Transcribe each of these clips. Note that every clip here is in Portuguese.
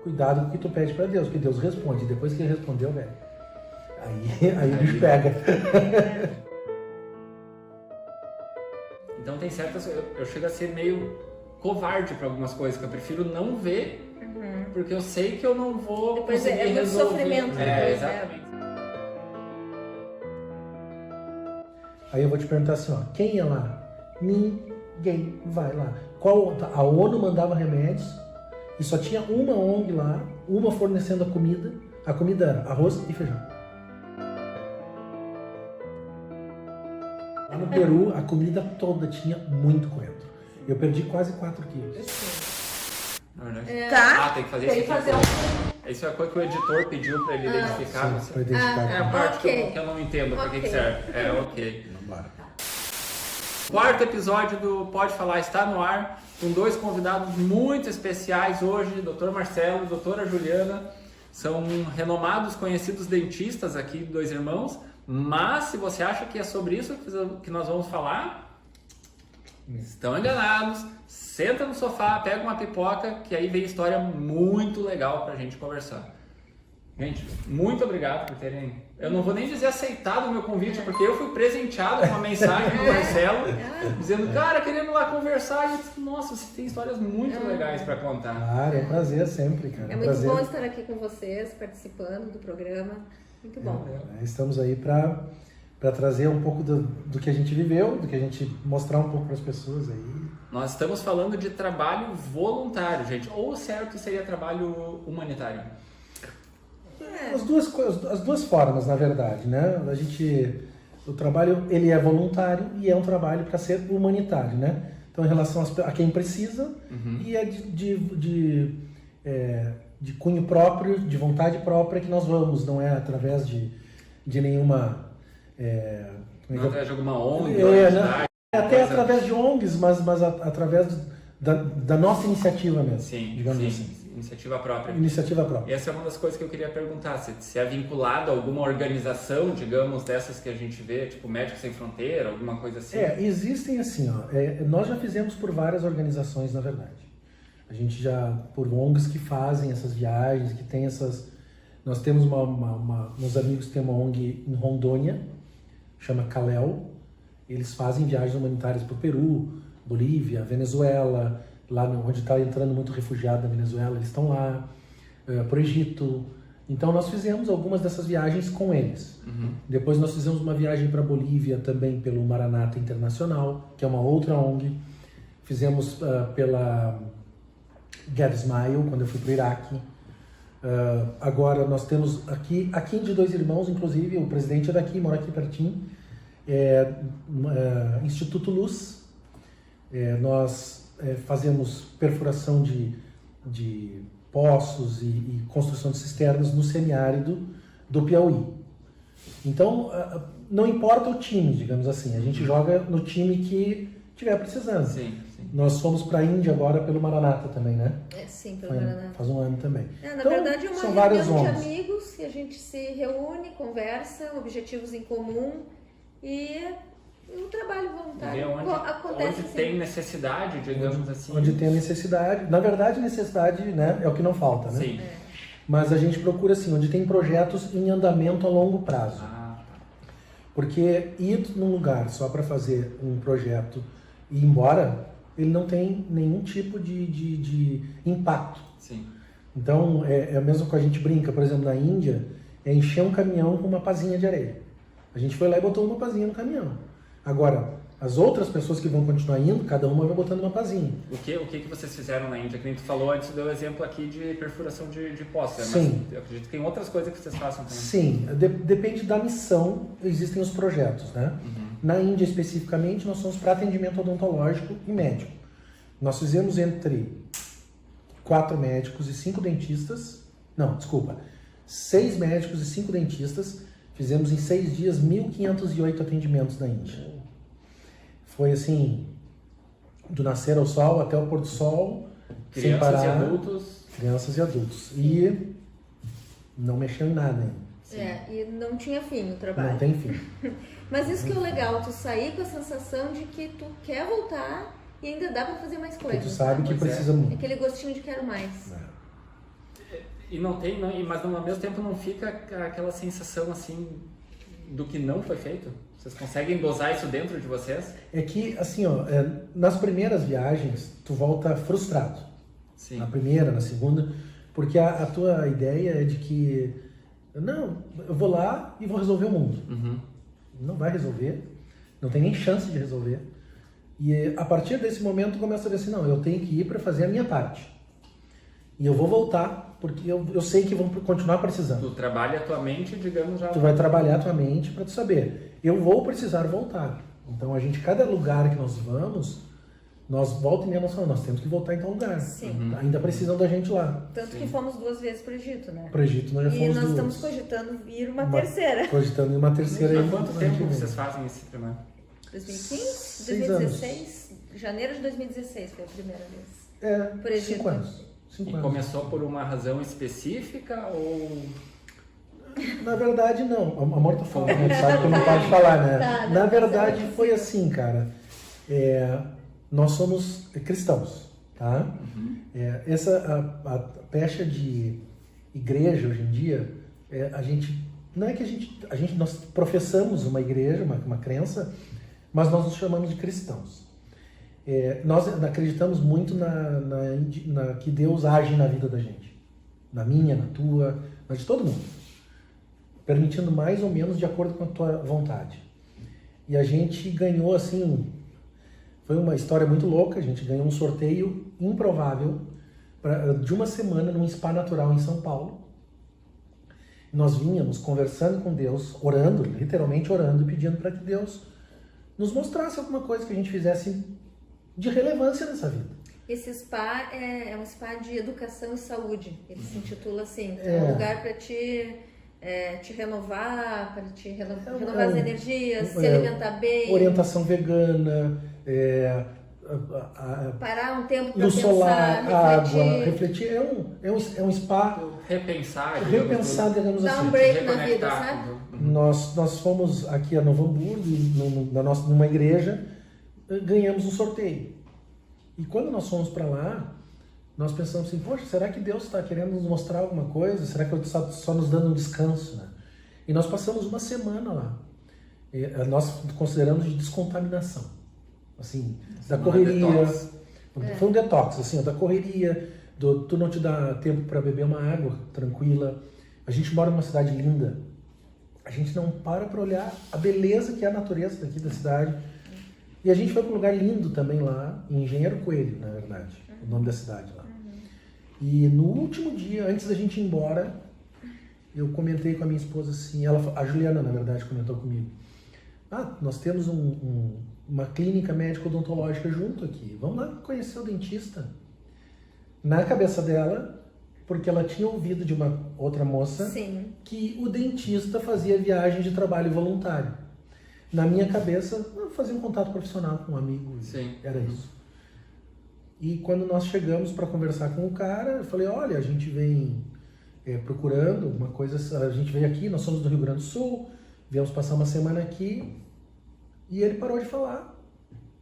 cuidado com o que tu pede pra Deus, porque Deus responde. Depois que ele respondeu, velho, aí o bicho pega. Então tem certas... Eu chego a ser meio covarde pra algumas coisas, que eu prefiro não ver, porque eu sei que eu não vou Depois conseguir é muito resolver. sofrimento depois, Exatamente. Aí eu vou te perguntar assim, ó, quem ia lá? Ninguém vai lá. A ONU mandava remédios e só tinha uma ONG lá, uma fornecendo a comida. A comida era arroz e feijão. Lá no Peru, a comida toda tinha muito coentro. Eu perdi quase 4 quilos. Na verdade. Tá. Tem que fazer Tem isso. que fazer Isso é a coisa que o editor pediu pra ele identificar. Sim, pra identificar. É a parte Ok. que eu não entendo pra que Ok. serve. Ok. Vambora. Quarto episódio do Pode Falar está no ar, com 2 convidados muito especiais hoje, Dr. Marcelo e doutora Juliana. São renomados, conhecidos dentistas aqui, 2 irmãos. Mas se você acha que é sobre isso que nós vamos falar, estão enganados. Senta no sofá, pega uma pipoca, que aí vem história muito legal pra gente conversar. Gente, muito obrigado por terem... Eu não vou nem dizer aceitado o meu convite, porque eu fui presenteado com uma mensagem do Marcelo, dizendo, cara, querendo lá conversar. E eu disse, nossa, você tem histórias muito legais pra contar. Claro, é um prazer sempre, cara. É muito prazer. bom estar aqui com vocês, participando do programa. Muito bom. Estamos aí para trazer um pouco do que a gente viveu, do que a gente mostrar um pouco para as pessoas aí. Nós estamos falando de trabalho voluntário, gente. Ou o certo seria trabalho humanitário? As duas formas, na verdade, né? O trabalho, ele é voluntário e é um trabalho para ser humanitário, né? Então, em relação a quem precisa e é de cunho próprio, de vontade própria que nós vamos, não é através de nenhuma... Não através de alguma ONG? Até através de ONGs, mas através da nossa iniciativa mesmo, Sim, digamos sim. assim. Iniciativa própria. Iniciativa própria. E essa é uma das coisas que eu queria perguntar, se é vinculado a alguma organização, digamos, dessas que a gente vê, tipo Médicos Sem Fronteira, alguma coisa assim? Existem assim, ó, nós já fizemos por várias organizações, na verdade. A gente já, por ONGs que fazem essas viagens, que tem essas... Nós temos meus amigos têm uma ONG em Rondônia, chama Calel. Eles fazem viagens humanitárias para o Peru, Bolívia, Venezuela, lá onde está entrando muito refugiado da Venezuela, eles estão lá, para o Egito. Então nós fizemos algumas dessas viagens com eles. Depois nós fizemos uma viagem para Bolívia também pelo Maranata Internacional, que é uma outra ONG. Fizemos pela Get Smile, quando eu fui para o Iraque. Agora nós temos aqui de 2 irmãos, inclusive, o presidente é daqui, mora aqui pertinho, Instituto Luz. Nós fazemos perfuração de poços e construção de cisternas no semiárido do Piauí. Então, não importa o time, digamos assim, a gente joga no time que estiver precisando. Sim. Nós fomos para a Índia agora pelo Maranata também, né? Sim, pelo Maranata. Faz um ano também. Na Então, verdade, é são uma várias reunião de ONGs. amigos que a gente se reúne, conversa, objetivos em comum e o trabalho voluntário acontece onde assim. tem necessidade, digamos assim. Onde tem a necessidade. Na verdade, necessidade, né, é o que não falta, né? Sim. Mas a gente procura assim, onde tem projetos em andamento a longo prazo. Porque ir num lugar só para fazer um projeto e ir embora, ele não tem nenhum tipo de impacto. Sim. Então, é o mesmo que a gente brinca, por exemplo, na Índia, é encher um caminhão com uma pazinha de areia. A gente foi lá e botou uma pazinha no caminhão. Agora, as outras pessoas que vão continuar indo, cada uma vai botando uma pazinha. O que vocês fizeram na Índia? Que nem tu falou antes, deu exemplo aqui de perfuração de poços. Sim. Mas eu acredito que tem outras coisas que vocês façam também. Sim, depende da missão, existem os projetos, né? Na Índia, especificamente, nós somos para atendimento odontológico e médico. Nós fizemos entre 4 médicos e 5 dentistas, 6 médicos e 5 dentistas, fizemos em 6 dias 1.508 atendimentos na Índia. Foi assim, do nascer ao sol até o pôr do sol, sem parar. Crianças e adultos. Crianças e adultos. E não mexeu em nada ainda. E não tinha fim o trabalho. Não tem fim. Mas isso que é o legal, tu sair com a sensação de que tu quer voltar e ainda dá pra fazer mais Porque coisas. tu sabe que Pois é. precisa muito. Aquele gostinho de quero mais. E não tem, mas ao mesmo tempo não fica aquela sensação assim do que não foi feito? Vocês conseguem dosar isso dentro de vocês? É que, assim, ó, nas primeiras viagens, tu volta frustrado. Sim. Na primeira, na segunda, porque a tua ideia é de que, não, eu vou lá e vou resolver o mundo. Uhum. Não vai resolver, não tem nem chance de resolver. E a partir desse momento, tu começa a ver assim, não, eu tenho que ir para fazer a minha parte. E eu vou voltar, porque eu sei que vão continuar precisando. Tu trabalha a tua mente, digamos, já... Tu vai trabalhar a tua mente para tu saber, eu vou precisar voltar. Então, cada lugar que nós vamos, nós volta e meia nós falamos, nós temos que voltar em tal lugar. Sim. Uhum. Ainda precisam da gente lá. Tanto Sim. que fomos 2 vezes para o Egito, né? Para o Egito nós já E fomos nós 2. estamos cogitando ir uma terceira. Cogitando em uma terceira. Há quanto ano tempo que vem. vocês fazem esse treinamento? 2015? 6 2016? Janeiro de 2016 foi a primeira vez. Por Egito. 5 anos. E 5 anos. começou por uma razão específica ou... Na verdade, não. Amor, tu fala, né? Tu sabe que não pode falar, né? Tá, Na não, verdade, não foi assim, cara. Nós somos cristãos, tá? A pecha de igreja hoje em dia, a gente... Não é que nós professamos uma igreja, uma crença, mas nós nos chamamos de cristãos. Nós acreditamos muito na que Deus age na vida da gente. Na minha, na tua, na de todo mundo. Permitindo mais ou menos de acordo com a tua vontade. E a gente ganhou, assim, foi uma história muito louca, a gente ganhou um sorteio improvável de uma semana num spa natural em São Paulo. Nós vínhamos conversando com Deus, orando, literalmente orando, e pedindo para que Deus nos mostrasse alguma coisa que a gente fizesse de relevância nessa vida. Esse spa é um spa de educação e saúde. Ele se intitula assim, é um lugar para te renovar, para te renovar as energias, se alimentar bem. Orientação vegana, parar um tempo para luz pensar, solar, refletir. água, refletir. É um spa. Repensar, Digamos Dar assim. um break na vida, sabe? Nós fomos aqui a Novo Hamburgo, numa igreja, ganhamos um sorteio. E quando nós fomos para lá, nós pensamos assim, poxa, será que Deus está querendo nos mostrar alguma coisa? Será que Ele está só nos dando um descanso? Né? E nós passamos uma semana lá. E nós consideramos de descontaminação. Assim, da correria. Foi um detox, assim, da correria, tu não te dá tempo para beber uma água tranquila. A gente mora numa cidade linda. A gente não para olhar a beleza que é a natureza daqui da cidade. E a gente foi para um lugar lindo também lá, em Engenheiro Coelho, na verdade, o nome da cidade lá. E no último dia, antes da gente ir embora, eu comentei com a minha esposa assim, a Juliana, na verdade, comentou comigo. Nós temos uma clínica médico-odontológica junto aqui, vamos lá conhecer o dentista. Na cabeça dela, porque ela tinha ouvido de uma outra moça que o dentista fazia viagem de trabalho voluntário. Na minha cabeça, eu fazia um contato profissional com um amigo, era isso. E quando nós chegamos para conversar com o cara, eu falei, olha, a gente vem procurando uma coisa, a gente veio aqui, nós somos do Rio Grande do Sul, viemos passar uma semana aqui, e ele parou de falar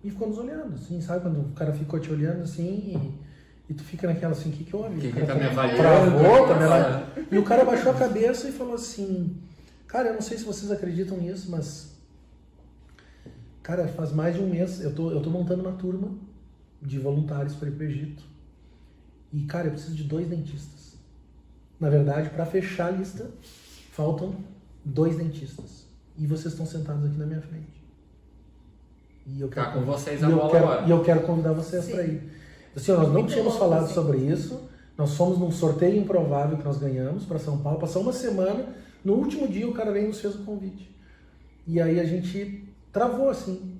e ficou nos olhando, assim, sabe? Quando o cara ficou te olhando assim e tu fica naquela assim, o que houve? Que tá me avaliando? Travou, tá me avaliando. E o cara baixou a cabeça e falou assim, cara, eu não sei se vocês acreditam nisso, mas... Cara, faz mais de um mês, eu tô montando uma turma de voluntários para ir pro Egito. E, cara, eu preciso de 2 dentistas. Na verdade, para fechar a lista, faltam 2 dentistas. E vocês estão sentados aqui na minha frente. E eu quero, com vocês a bola agora. E eu quero convidar vocês para ir. Assim, nós não tínhamos falado sobre isso. Nós fomos num sorteio improvável que nós ganhamos para São Paulo. Passou uma semana. No último dia, o cara veio e nos fez o convite. E aí a gente... travou, assim,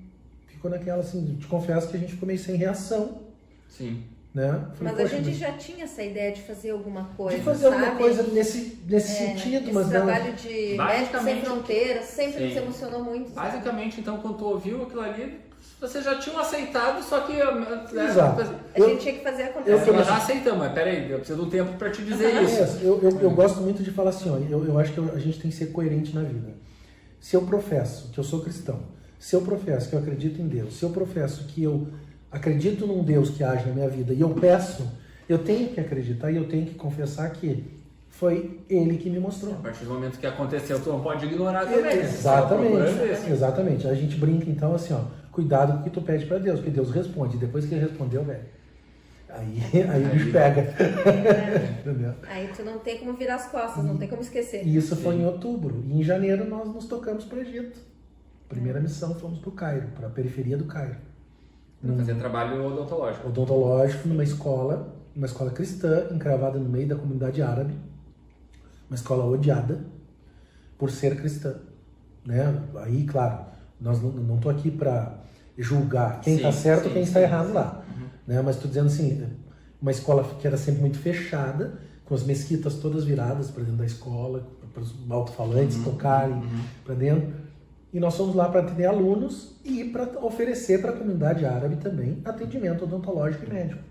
ficou naquela, assim, te confesso que a gente ficou meio sem reação. Sim. Né? Falei, mas a gente já tinha essa ideia de fazer alguma coisa, de fazer alguma coisa nesse sentido, mas esse trabalho de Médicos Sem Fronteiras sempre nos emocionou muito. Basicamente, então, quando tu ouviu aquilo ali, vocês já tinham aceitado, só que... Exato. A gente tinha que fazer acontecer. Nós já aceitamos, mas peraí, eu preciso de um tempo para te dizer isso. Eu gosto muito de falar assim, ó, eu acho que a gente tem que ser coerente na vida. Se eu professo que eu sou cristão, se eu professo que eu acredito em Deus, se eu professo que eu acredito num Deus que age na minha vida e eu peço, eu tenho que acreditar e eu tenho que confessar que foi ele que me mostrou. A partir do momento que aconteceu, tu não pode ignorar também. Exatamente. A gente brinca então assim, ó, cuidado com o que tu pede pra Deus, porque Deus responde. Depois que ele respondeu, velho, aí o bicho pega. Entendeu? Aí tu não tem como virar as costas, não tem como esquecer. E isso foi em outubro. E em janeiro nós nos tocamos para o Egito. Primeira missão, fomos para o Cairo, para a periferia do Cairo. Pra fazer trabalho odontológico. Odontológico, numa escola cristã, encravada no meio da comunidade árabe. Uma escola odiada por ser cristã. Né? Aí, claro, nós não estou aqui para julgar quem está certo e quem está errado lá. Né? Mas estou dizendo assim, uma escola que era sempre muito fechada, com as mesquitas todas viradas para dentro da escola, para os alto-falantes tocarem para dentro. E nós fomos lá para atender alunos e para oferecer para a comunidade árabe também atendimento odontológico e médico.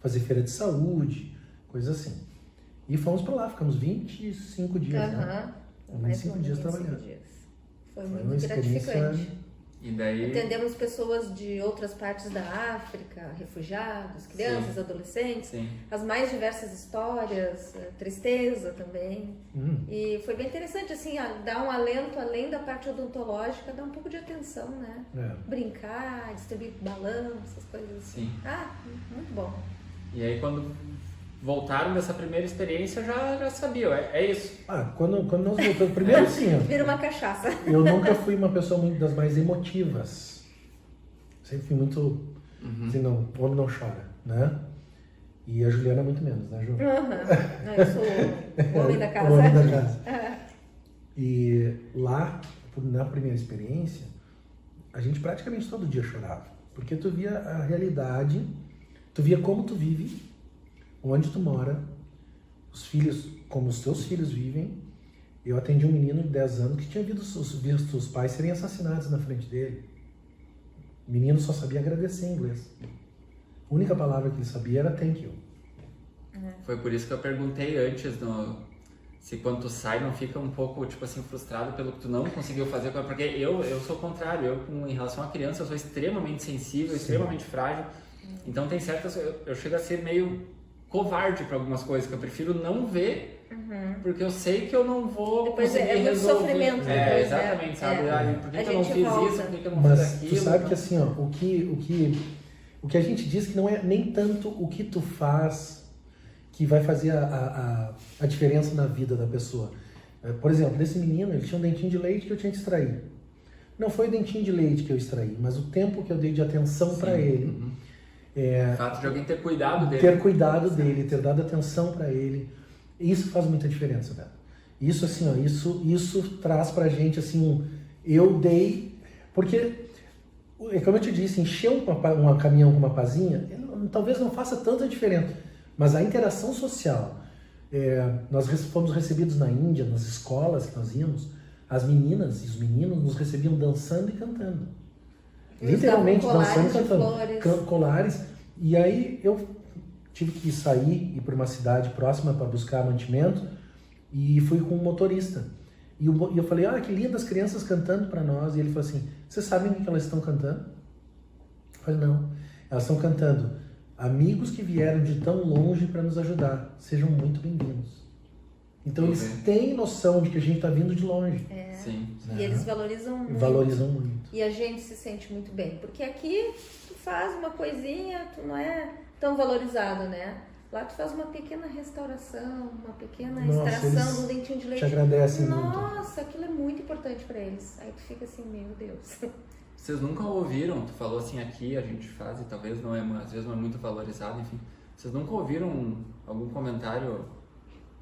Fazer feira de saúde, coisas assim. E fomos para lá, ficamos 25 dias. Né? 25 dias trabalhando. Foi muito gratificante. E daí... Atendemos pessoas de outras partes da África, refugiados, crianças, adolescentes, as mais diversas histórias, tristeza também. E foi bem interessante, assim, dar um alento além da parte odontológica, dar um pouco de atenção, né? Brincar, distribuir balão, essas coisas assim. Muito bom. E aí quando voltaram dessa primeira experiência, já sabiam, é isso. Quando nós voltamos, primeiro assim, ó, vira uma cachaça. Eu nunca fui uma pessoa muito das mais emotivas. Sempre fui muito, assim, não, homem não chora, né? E a Juliana muito menos, né, Ju? Eu sou o homem da casa. O homem da casa. E lá, na primeira experiência, a gente praticamente todo dia chorava. Porque tu via a realidade, tu via como tu vive, onde tu mora, os filhos, como os teus filhos vivem. Eu atendi um menino de 10 anos que tinha visto os pais serem assassinados na frente dele. O menino só sabia agradecer em inglês. A única palavra que ele sabia era thank you. Foi por isso que eu perguntei antes se quando tu sai não fica um pouco, tipo assim, frustrado pelo que tu não conseguiu fazer. Porque eu sou o contrário. Em relação à criança, eu sou extremamente sensível, extremamente frágil. Então tem certas... Eu chego a ser meio covarde para algumas coisas, que eu prefiro não ver, porque eu sei que eu não vou depois conseguir muito resolver. Sofrimento depois, exatamente, sabe? Por que eu não fiz isso? Por que eu não Mas fiz aquilo? tu sabe que assim, ó, o que a gente diz que não é nem tanto o que tu faz que vai fazer a diferença na vida da pessoa. Por exemplo, esse menino, ele tinha um dentinho de leite que eu tinha que extrair. Não foi o dentinho de leite que eu extraí, mas o tempo que eu dei de atenção para ele. O fato de alguém ter cuidado dele. Ter cuidado dele, ter dado atenção para ele. Isso faz muita diferença, velho. Isso assim, ó, isso traz pra gente assim, eu dei, porque como eu te disse, encher um caminhão com uma pazinha, talvez não faça tanta diferença, mas a interação social, nós fomos recebidos na Índia, nas escolas que nós íamos, as meninas e os meninos nos recebiam dançando e cantando. Literalmente dançando e cantando. Colares. E aí eu tive que sair, ir para uma cidade próxima para buscar mantimento e fui com um motorista. E eu falei, que lindas crianças cantando para nós. E ele falou assim, vocês sabem o que elas estão cantando? Eu falei, não. Elas estão cantando, amigos que vieram de tão longe para nos ajudar, sejam muito bem-vindos. Então eles têm noção de que a gente está vindo de longe. Sim. E eles valorizam muito. Valorizam muito. E a gente se sente muito bem. Porque aqui tu faz uma coisinha, tu não é tão valorizado, né? Lá tu faz uma pequena restauração, uma pequena extração do dentinho de leite. Te agradecem muito. Nossa, aquilo é muito importante para eles. Aí tu fica assim, meu Deus. Vocês nunca ouviram, tu falou assim, aqui a gente faz e talvez não é, às vezes não é muito valorizado, enfim. Vocês nunca ouviram algum comentário,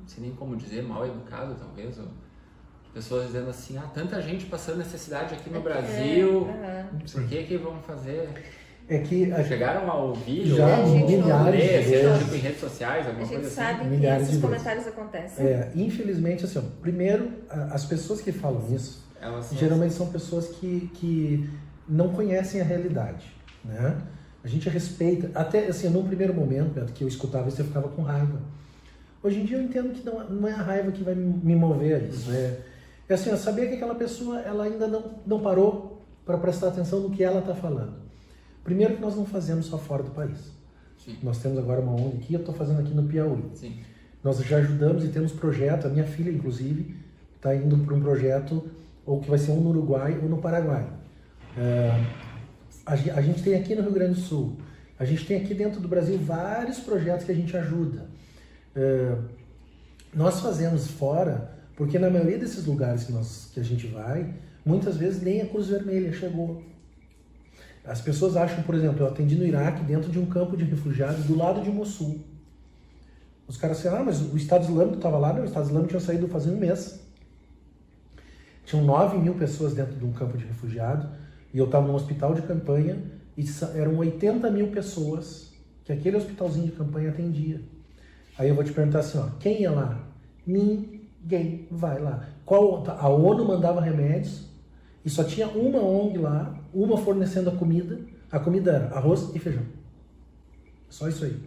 não sei nem como dizer, mal educado talvez, ou pessoas dizendo assim, tanta gente passando necessidade aqui no Brasil, por que vão fazer? É que chegaram a ouvir, já milhares de vezes, tipo em redes sociais, alguma coisa assim? A gente sabe que esses comentários acontecem. Infelizmente, assim, primeiro, as pessoas que falam isso, geralmente são pessoas que não conhecem a realidade, né? A gente respeita, até assim, num primeiro momento, Beto, que eu escutava isso, eu ficava com raiva. Hoje em dia eu entendo que não é a raiva que vai me mover a isso, é assim, eu sabia que aquela pessoa, ela ainda não parou para prestar atenção no que ela está falando. Primeiro que nós não fazemos só fora do país. Sim. Nós temos agora uma ONG aqui, eu estou fazendo aqui no Piauí. Sim. Nós já ajudamos e temos projeto, a minha filha, inclusive, está indo para um projeto, ou que vai ser um no Uruguai ou no Paraguai. A gente tem aqui no Rio Grande do Sul, a gente tem aqui dentro do Brasil vários projetos que a gente ajuda. Nós fazemos fora, porque na maioria desses lugares que a gente vai, muitas vezes nem a Cruz Vermelha chegou. As pessoas acham, por exemplo, eu atendi no Iraque, dentro de um campo de refugiados, do lado de Mossul. Os caras disseram, mas o Estado Islâmico estava lá? Não, o Estado Islâmico tinha saído fazia um mês. Tinham 9 mil pessoas dentro de um campo de refugiado, e eu estava num hospital de campanha, e eram 80 mil pessoas que aquele hospitalzinho de campanha atendia. Aí eu vou te perguntar assim, ó, quem ia lá? Ninguém vai lá. A ONU mandava remédios, e só tinha uma ONG lá, uma fornecendo a comida era arroz e feijão. Só isso aí.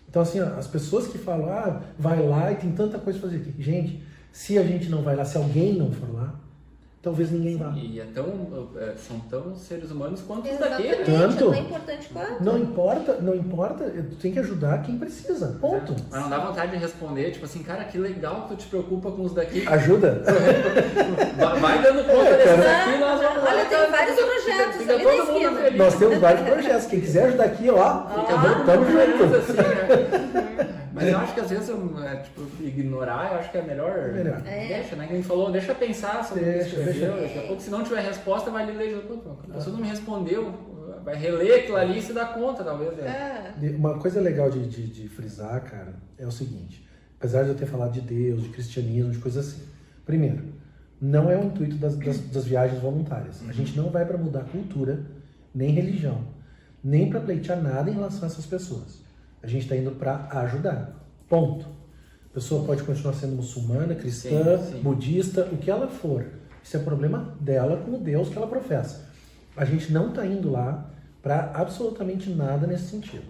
Então assim, ó, as pessoas que falam, vai lá e tem tanta coisa pra fazer aqui. Gente, se a gente não vai lá, se alguém não for lá, talvez ninguém vá. E são tão seres humanos quanto os Exatamente, daqui, né? Tanto. é tão importante quanto. Não importa, tu tem que ajudar quem precisa, ponto. Mas não dá vontade de responder, tipo assim, cara, que legal que tu te preocupa com os daqui. Ajuda. Vai dando conta desses daqui, nós vamos lá. Olha, tem vários projetos Fica ali na todo mundo esquina. feliz. Nós temos vários projetos, quem quiser ajudar aqui, ó, tamo junto. Assim, né? Mas eu acho que às vezes, ignorar, eu acho que é melhor. Deixa, né? Quem falou, deixa pensar sobre o que escreveu. Daqui a pouco, se não tiver resposta, vai ler. A pessoa não me respondeu, vai reler aquilo ali e se dá conta, talvez. Uma coisa legal de frisar, cara, é o seguinte. Apesar de eu ter falado de Deus, de cristianismo, de coisas assim. Primeiro, não é o intuito das viagens voluntárias. A gente não vai para mudar cultura, nem religião, nem para pleitear nada em relação a essas pessoas. A gente está indo para ajudar. Ponto. A pessoa pode continuar sendo muçulmana, cristã, sim. budista, o que ela for. Isso é problema dela com o Deus que ela professa. A gente não está indo lá para absolutamente nada nesse sentido.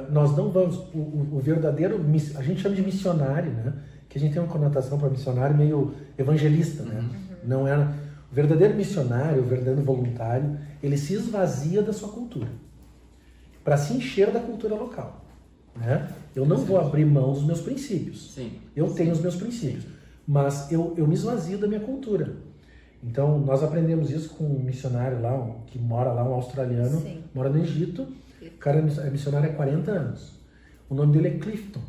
Nós não vamos... O verdadeiro... A gente chama de missionário, né? Que a gente tem uma conotação para missionário meio evangelista, né? Não é... O verdadeiro missionário, o verdadeiro voluntário, ele se esvazia da sua cultura para se encher da cultura local, né? Eu não vou abrir mão dos meus princípios. Sim. Eu tenho os meus princípios, mas eu me esvazio da minha cultura. Então, nós aprendemos isso com um missionário lá, que mora lá, um australiano, mora no Egito. O cara é missionário há 40 anos. O nome dele é Clifton.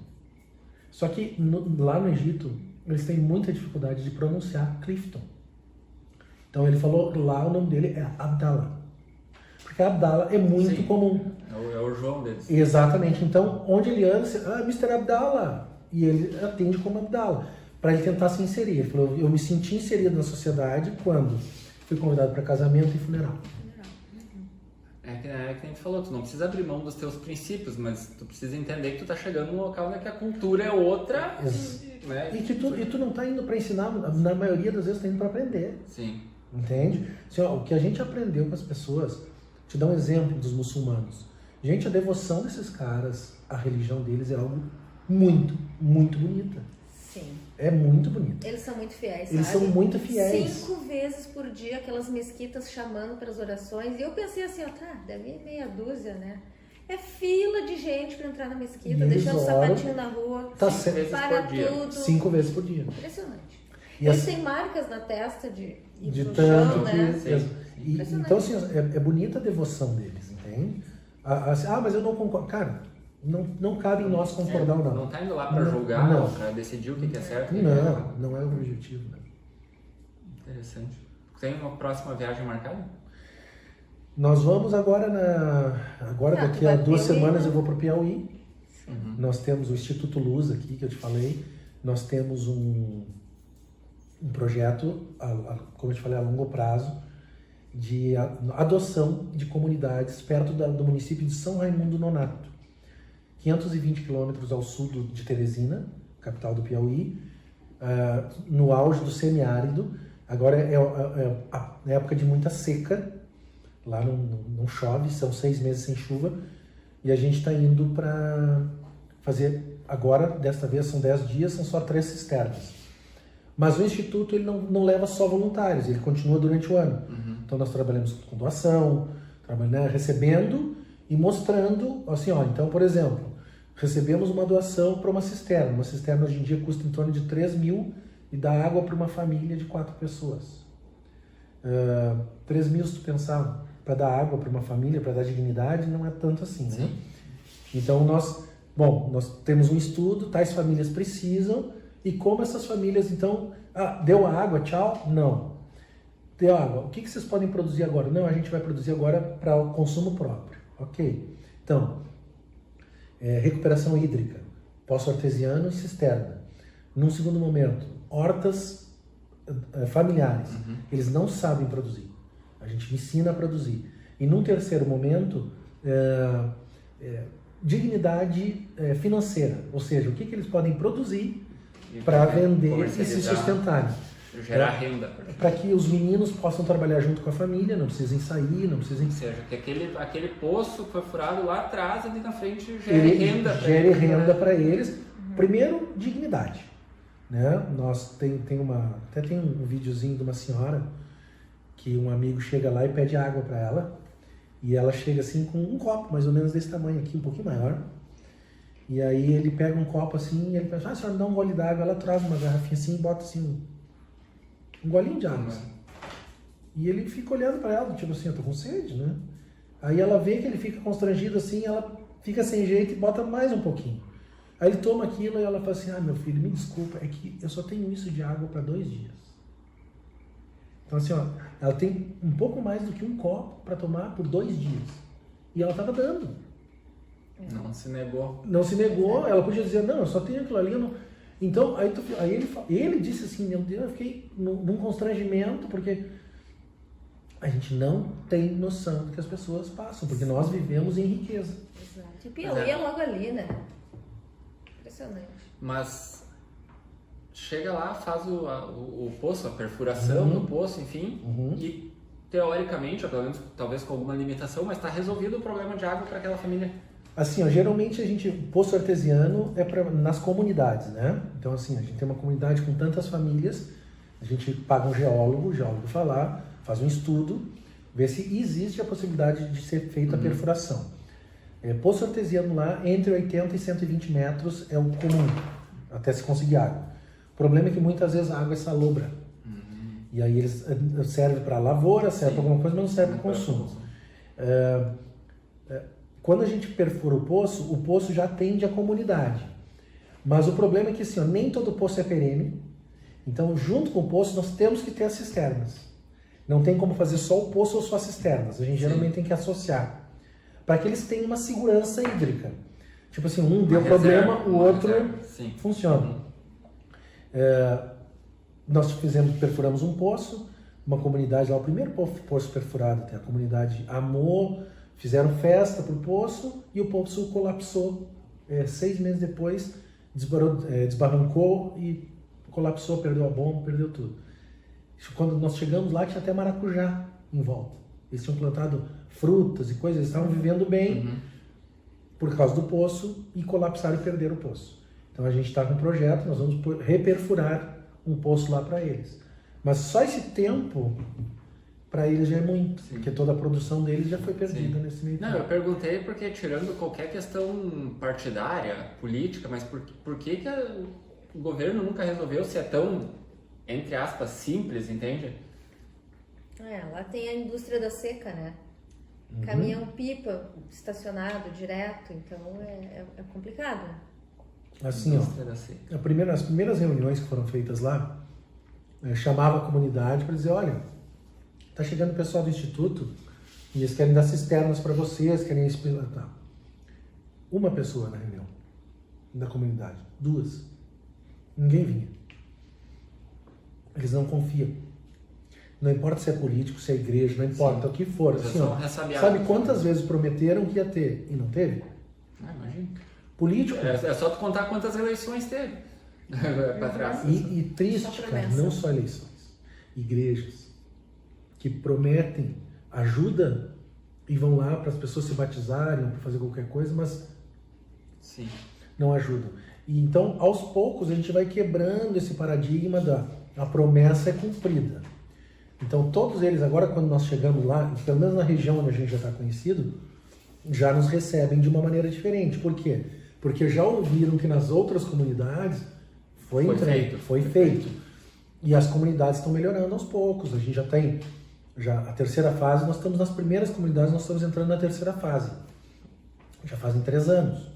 Só que lá no Egito, eles têm muita dificuldade de pronunciar Clifton. Então, ele falou lá, o nome dele é Abdallah. Porque Abdallah é muito comum. É o João deles. Exatamente. Então, onde ele anda, Mr. Abdallah. E ele atende como Abdallah, para ele tentar se inserir. Ele falou, eu me senti inserido na sociedade quando fui convidado para casamento e funeral. É que a gente falou, tu não precisa abrir mão dos teus princípios, mas tu precisa entender que tu tá chegando num local onde a cultura é outra. Né? E tu não tá indo para ensinar, na maioria das vezes tá indo para aprender. Sim. Entende? Assim, o que a gente aprendeu com as pessoas, te dar um exemplo dos muçulmanos. Gente, a devoção desses caras, a religião deles é algo muito, muito bonita. Sim. É muito bonito. Eles são muito fiéis, Eles sabe? são muito fiéis. 5 vezes por dia, aquelas mesquitas chamando para as orações. E eu pensei assim, deve ir meia dúzia, né? É fila de gente para entrar na mesquita, deixando o sapatinho na rua, Tá 5 vezes para por dia. tudo. 5 vezes por dia. Impressionante. E Eles assim, têm marcas na testa de tanto chão, que... né? Então, assim, é bonita a devoção deles, entende? Mas eu não concordo. Cara, não cabe em nós concordar ou não. Não tá indo lá para julgar, não. para decidir o que é certo. e o que é errado. Não é o objetivo. Né? Interessante. Tem uma próxima viagem marcada? Nós vamos agora, daqui a 2 semanas eu vou para o Piauí. Uhum. Nós temos o Instituto Luz aqui, que eu te falei. Nós temos um projeto, como eu te falei, a longo prazo, de adoção de comunidades perto do município de São Raimundo Nonato. 520 quilômetros ao sul de Teresina, capital do Piauí, no auge do semiárido. Agora é a época de muita seca, lá não chove, são 6 meses sem chuva, e a gente está indo para fazer, agora, desta vez são 10 dias, são só 3 cisternas. Mas o Instituto ele não leva só voluntários, ele continua durante o ano. Uhum. Então nós trabalhamos com doação, recebendo e mostrando, assim, então, por exemplo, recebemos uma doação para uma cisterna. Uma cisterna hoje em dia custa em torno de 3 mil e dá água para uma família de 4 pessoas. 3 mil, se tu pensar, para dar água para uma família, para dar dignidade, não é tanto assim, né? Sim. Então nós temos um estudo, tais famílias precisam, e como essas famílias, então, deu água, tchau? Não. Deu água, o que vocês podem produzir agora? Não, a gente vai produzir agora para o consumo próprio. Ok. Então, recuperação hídrica, poço artesiano e cisterna. Num segundo momento, hortas familiares. Eles não sabem produzir. A gente ensina a produzir. E num terceiro momento, dignidade financeira. Ou seja, o que eles podem produzir para vender e se sustentarem. Gerar renda. Para que os meninos possam trabalhar junto com a família, não precisem sair, não precisem... Ou seja, que aquele poço que foi furado lá atrás, ali na frente, gere renda. Gere renda para eles. Primeiro, dignidade. Né? Até tem um videozinho de uma senhora que um amigo chega lá e pede água para ela. E ela chega assim com um copo, mais ou menos desse tamanho aqui, um pouquinho maior. E aí ele pega um copo assim e ele pensa, senhora, me dá um gole d'água. Ela traz uma garrafinha assim e bota assim um golinho de água. Assim. E ele fica olhando para ela, tipo assim, eu tô com sede, né? Aí ela vê que ele fica constrangido assim, ela fica sem jeito e bota mais um pouquinho. Aí ele toma aquilo e ela fala assim, meu filho, me desculpa, é que eu só tenho isso de água para 2 dias. Então assim, ela tem um pouco mais do que um copo para tomar por 2 dias. E ela estava dando. Não se negou. Não se negou, ela podia dizer, não, eu só tenho aquilo ali. Não. Então, aí ele disse assim, meu Deus, eu fiquei num constrangimento, porque a gente não tem noção do que as pessoas passam, porque nós vivemos em riqueza. Exato. E Piauí é logo ali, né? Impressionante. Mas chega lá, faz o poço, a perfuração do poço, enfim, e teoricamente, ou pelo menos talvez com alguma limitação, mas está resolvido o problema de água para aquela família. Assim, geralmente poço artesiano é nas comunidades, né? Então assim, a gente tem uma comunidade com tantas famílias, a gente paga um geólogo, o geólogo vai lá, faz um estudo, vê se existe a possibilidade de ser feita a perfuração. Poço artesiano lá, entre 80 e 120 metros é o comum, até se conseguir água. O problema é que muitas vezes a água é salobra. E aí eles serve para lavoura, serve para alguma coisa, mas não serve para consumo. Quando a gente perfura o poço já atende a comunidade. Mas o problema é que assim, nem todo poço é perene. Então, junto com o poço, nós temos que ter as cisternas. Não tem como fazer só o poço ou só as cisternas. A gente geralmente tem que associar. Para que eles tenham uma segurança hídrica. Tipo assim, um deu problema, o outro funciona. Nós perfuramos um poço, uma comunidade lá, o primeiro poço perfurado, a comunidade amou, fizeram festa pro poço e o poço colapsou. 6 meses depois, desbarrancou e colapsou, perdeu a bomba, perdeu tudo. Quando nós chegamos lá, tinha até maracujá em volta. Eles tinham plantado frutas e coisas, eles estavam vivendo bem por causa do poço e colapsaram e perderam o poço. Então a gente está com um projeto, nós vamos reperfurar um poço lá para eles. Mas só esse tempo para eles já é muito, porque toda a produção deles já foi perdida nesse meio tempo. Não, eu perguntei porque, tirando qualquer questão partidária, política, mas por que o governo nunca resolveu, se é tão, entre aspas, simples, entende? Lá tem a indústria da seca, né? Caminhão-pipa estacionado direto, então é complicado. Assim, as primeiras reuniões que foram feitas lá, chamava a comunidade para dizer, olha, tá chegando o pessoal do Instituto e eles querem dar cisternas para vocês, querem experimentar. Uma pessoa na reunião da comunidade, 2. Ninguém vinha. Eles não confiam. Não importa se é político, se é igreja, não importa o que for. Assim, sabe quantas vezes prometeram que ia ter e não teve? Imagina. Político. É só tu contar quantas eleições teve para trás. E triste, cara, não só eleições. Igrejas que prometem ajuda e vão lá para as pessoas se batizarem, para fazer qualquer coisa, mas não ajudam. E então, aos poucos, a gente vai quebrando esse paradigma a promessa é cumprida. Então, todos eles, agora quando nós chegamos lá, pelo menos na região onde a gente já está conhecido, já nos recebem de uma maneira diferente. Por quê? porque já ouviram que nas outras comunidades foi feito. E as comunidades estão melhorando aos poucos. A gente já tem a terceira fase, nós estamos nas primeiras comunidades, nós estamos entrando na terceira fase. Já fazem 3 anos.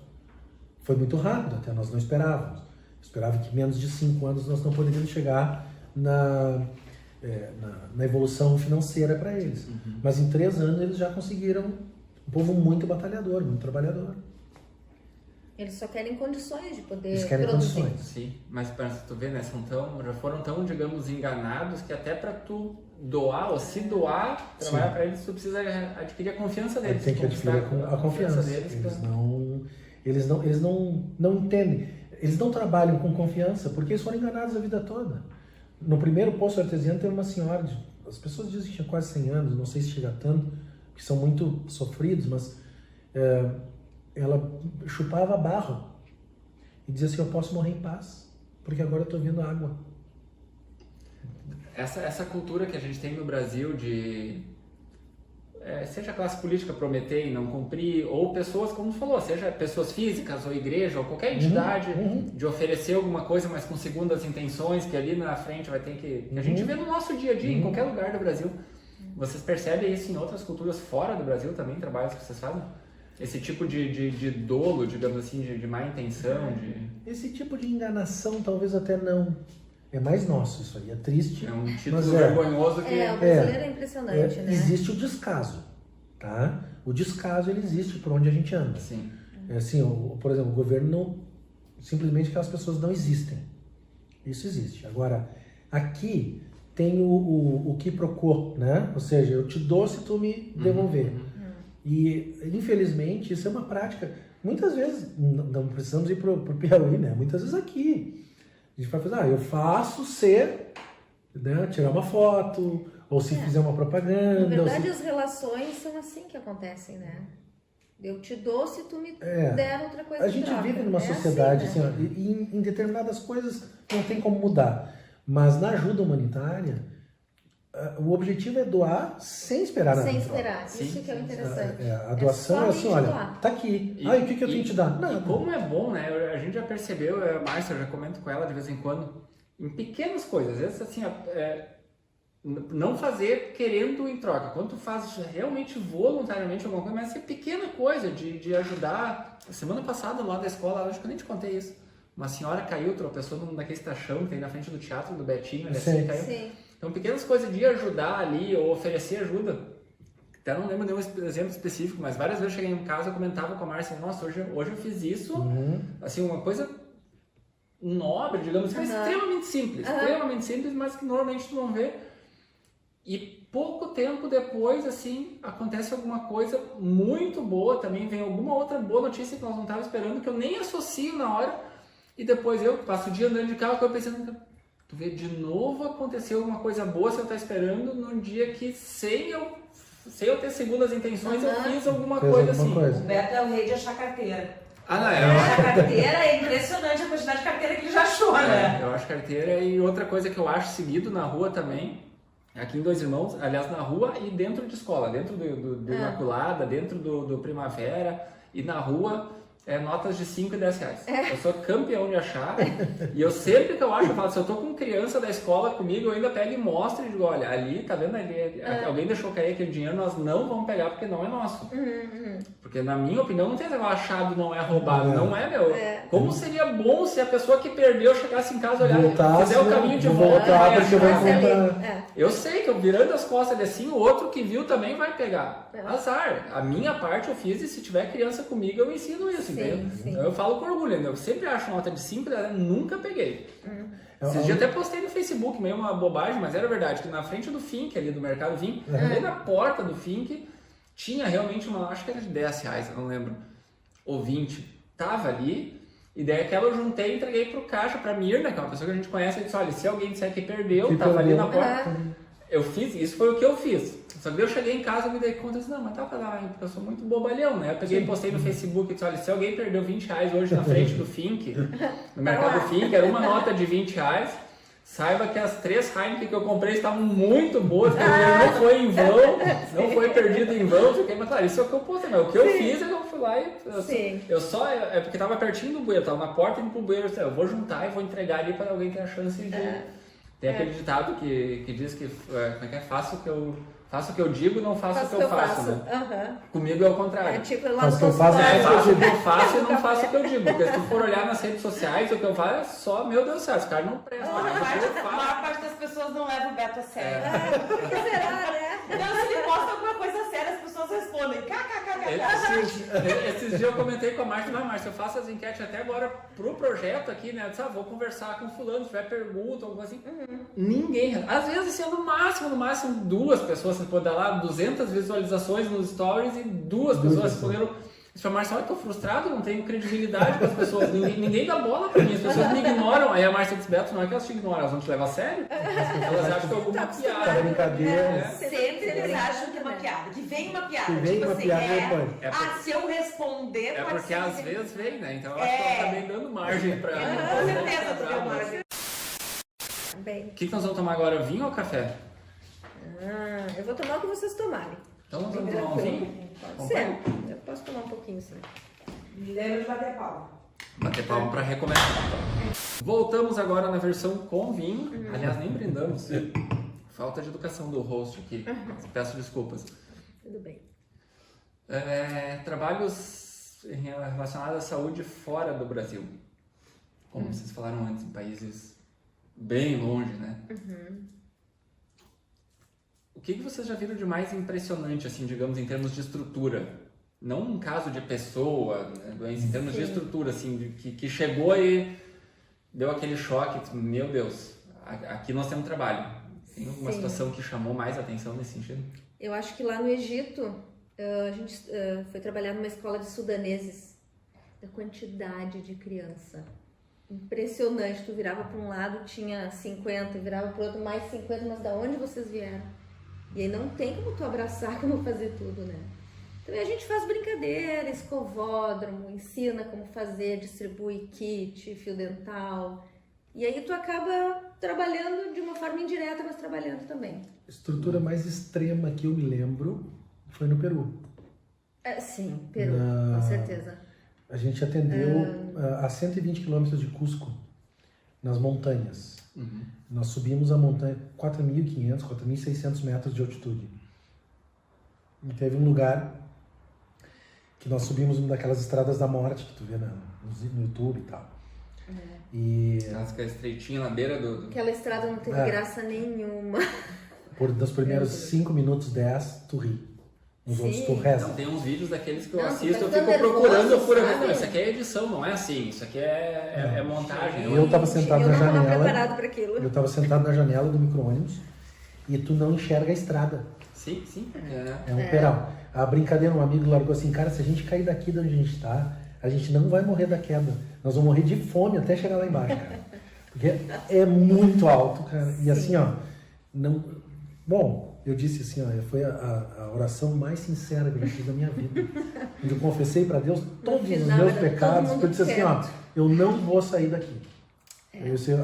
Foi muito rápido, até nós não esperávamos. Esperava que menos de 5 anos nós não poderíamos chegar na evolução financeira para eles. Mas em 3 anos eles já conseguiram um povo muito batalhador, muito trabalhador. Eles só querem condições de poder Eles querem produzir. condições. Sim, mas tu vê, né, já foram tão, digamos, enganados que até para tu doar ou se doar, trabalhar para eles, tu precisa adquirir a confiança deles. Tem que adquirir a confiança deles. Eles não entendem. Eles não trabalham com confiança porque eles foram enganados a vida toda. No primeiro poço artesiano tem uma senhora, as pessoas dizem que tinha quase 100 anos, não sei se chega tanto, que são muito sofridos, mas ela chupava barro e dizia assim, eu posso morrer em paz, porque agora eu estou vendo água. Essa cultura que a gente tem no Brasil de seja a classe política prometer e não cumprir, ou pessoas, como tu falou, seja pessoas físicas ou igreja ou qualquer entidade, de oferecer alguma coisa, mas com segundas intenções, que ali na frente vai ter que... A gente vê no nosso dia a dia, em qualquer lugar do Brasil. Vocês percebem isso em outras culturas fora do Brasil também, trabalhos que vocês fazem? Esse tipo de dolo, digamos assim, de má intenção? Esse tipo de enganação talvez até não. É mais nosso isso aí, é triste. É um título vergonhoso que... o brasileiro é impressionante, né? Existe o descaso, tá? O descaso, ele existe por onde a gente anda. Sim. Assim, por exemplo, o governo, simplesmente aquelas pessoas não existem. Isso existe. Agora, aqui tem o quiproquo, né? Ou seja, eu te dou se tu me devolver. E, infelizmente, isso é uma prática. Muitas vezes, não precisamos ir pro Piauí, né? Muitas vezes aqui. A gente vai fazer, eu faço ser, né, tirar uma foto, ou se fizer uma propaganda. Na verdade, as relações são assim que acontecem, né? Eu te dou se tu me der outra coisa. A gente vive numa sociedade assim, né? Em determinadas coisas não tem como mudar. Mas na ajuda humanitária, o objetivo é doar sem esperar nada. Sem esperar, isso que é o interessante. A doação é assim, olha, tá aqui. E o que eu tenho que te dar? Nada. E como é bom, né? A gente já percebeu, a Márcia, eu já comento com ela de vez em quando, em pequenas coisas. Às vezes, assim, não fazer querendo em troca. Quando tu faz realmente voluntariamente alguma coisa, mas é pequena coisa de ajudar. Semana passada, lá da escola, acho que eu nem te contei isso. Uma senhora caiu, tropeçou num daqueles tachão que tem na frente do teatro do Betinho, ele assim caiu. Sim. Então, pequenas coisas de ajudar ali ou oferecer ajuda. Até não lembro de um exemplo específico, mas várias vezes eu cheguei em casa e comentava com a Márcia, nossa, hoje eu fiz isso, assim, uma coisa nobre, digamos assim, extremamente simples, mas que normalmente tu não vê. E pouco tempo depois, assim, acontece alguma coisa muito boa também, vem alguma outra boa notícia que nós não estávamos esperando, que eu nem associo na hora, e depois eu passo o dia andando de carro, que eu pensando, tu vê, de novo aconteceu alguma coisa boa se eu estar esperando num dia que sem eu ter segundas intenções, eu fiz alguma coisa assim. O Beto é o rei de achar carteira. Não, A carteira é impressionante a quantidade de carteira que ele já achou, né? Eu acho carteira, e outra coisa que eu acho seguido na rua também, aqui em Dois Irmãos, aliás, na rua e dentro de escola, dentro do Imaculada, dentro do Primavera e na rua, notas de 5 e 10 reais. Eu sou campeão de achar, e eu sempre que eu acho, eu falo, se eu tô com criança da escola comigo, eu ainda pego e mostro e digo, olha, ali, tá vendo ali, alguém deixou cair aquele dinheiro, nós não vamos pegar porque não é nosso. Porque na minha opinião, não tem esse negócio, achado não é roubado, não é meu. Como seria bom se a pessoa que perdeu chegasse em casa, olhar, fizer o caminho de volta, eu sei que eu virando as costas ali assim, o outro que viu também vai pegar. Azar. A minha parte eu fiz, e se tiver criança comigo, eu ensino isso. Sim. Eu falo com orgulho, eu sempre acho nota de 5, nunca peguei. Esses dias até postei no Facebook, meio uma bobagem, mas era verdade, que na frente do Fink, ali do Mercado Vim, ali na porta do Fink, tinha realmente acho que era de 10 reais, eu não lembro, ou 20, tava ali, e daí aquela eu juntei e entreguei pro caixa, pra Mirna, que é uma pessoa que a gente conhece, e disse, olha, se alguém disser que perdeu, tava ali na porta. Eu fiz, isso foi o que eu fiz. Só que eu cheguei em casa e me dei conta e disse, não, mas tá pra lá, porque eu sou muito bobalhão, né? Eu peguei e postei no Facebook e disse, olha, se alguém perdeu 20 reais hoje na frente do Fink, no Mercado Fink, era uma nota de 20 reais, saiba que as 3 Heineken que eu comprei estavam muito boas, porque não foi em vão, não foi perdido em vão, mas claro, isso é o que eu postei, mas o que eu fiz é que eu fui lá e é porque tava pertinho do bueiro, tava na porta indo pro bueiro, eu vou juntar e vou entregar ali para alguém ter a chance de... Tem aquele ditado que diz que faço o que eu digo, não faço o que eu faço, né? Comigo é o contrário. Tipo, lá Faço o que eu faço, faço, o que eu faço e não faço o que eu digo. Porque se tu for olhar nas redes sociais, o que eu falo é só, meu Deus do céu, os caras não prestam. A maior parte das pessoas não leva o Beto a sério. Por que será, né? Então, se ele posta alguma coisa séria, as pessoas respondem kkkk. Esses dias eu comentei com a Márcia, Márcia, eu faço as enquetes até agora pro projeto aqui, né? Eu disse, vou conversar com fulano, se tiver pergunta, alguma coisa assim. Ninguém. Às vezes, assim, no máximo, 2 pessoas, você pode dar lá 200 visualizações nos stories e 2 pessoas responderam. Disse, Márcia, eu tô frustrado, não tenho credibilidade com as pessoas, ninguém dá bola pra mim, as pessoas me ignoram. Aí a Márcia disse, Beto, não é que elas te ignoram, elas vão te levar a sério? Elas acham que é alguma piada. Brincadeira. Sempre eles acham que é uma piada, que vem uma piada. Que vem tipo uma assim, piada depois. se eu responder, É pode porque ser às que- vezes vem, né? Então eu acho que ela tá bem dando margem pra... Com certeza, tu deu margem. Bem, O que nós vamos tomar agora, vinho ou café? eu vou tomar o que vocês tomarem. Então nós vamos tomar um vinho? Pode ser. Eu posso tomar um pouquinho, sim. Me lembra de bater palma. Bater palma para recomeçar. Voltamos agora na versão com vinho. Aliás, nem brindamos. Falta de educação do host aqui. Peço desculpas. Tudo bem. Trabalhos relacionados à saúde fora do Brasil. Como vocês falaram antes, em países bem longe, né? O que vocês já viram de mais impressionante, assim, digamos, em termos de estrutura? Não um caso de pessoa, né, doença, em termos de estrutura, assim, que chegou e deu aquele choque, meu Deus, aqui nós temos trabalho. Tem alguma situação que chamou mais atenção nesse sentido? Eu acho que lá no Egito, a gente foi trabalhar numa escola de sudaneses. A quantidade de criança. Impressionante. Tu virava para um lado, tinha 50, virava para o outro, mais 50, mas da onde vocês vieram? E aí não tem como tu abraçar, como fazer tudo, né? Então a gente faz brincadeira, escovódromo, ensina como fazer, distribui kit, fio dental. E aí tu acaba trabalhando de uma forma indireta, mas trabalhando também. A estrutura mais extrema que eu me lembro foi no Peru. Sim, Peru, com certeza. A gente atendeu a 120 quilômetros de Cusco, nas montanhas. Nós subimos a montanha 4.500, 4.600 metros de altitude. E teve um lugar que nós subimos uma daquelas estradas da morte que tu vê no YouTube e tal. E Fica estreitinha na beira do... Aquela estrada não teve graça nenhuma. dos primeiros 5 minutos, 10, tu ri. Nos outros tu reza. Então, tem uns vídeos daqueles que eu Não, assisto, tu eu tá fico nervoso, procurando, eu furo, sabe? isso aqui é edição, não é assim, isso aqui é montagem. Eu tava sentado Eu na não estava janela. preparado para aquilo. Eu tava sentado na janela do micro-ônibus e tu não enxerga a estrada. Sim. É um peral. A brincadeira, um amigo largou assim, cara, se a gente cair daqui de onde a gente tá, a gente não vai morrer da queda. Nós vamos morrer de fome até chegar lá embaixo, cara. Porque é muito alto, cara. E assim, ó, não... Bom, eu disse assim, ó, foi a oração mais sincera que eu fiz da minha vida. Eu confessei para Deus todos os meus pecados. Eu disse assim, ó, eu não vou sair daqui.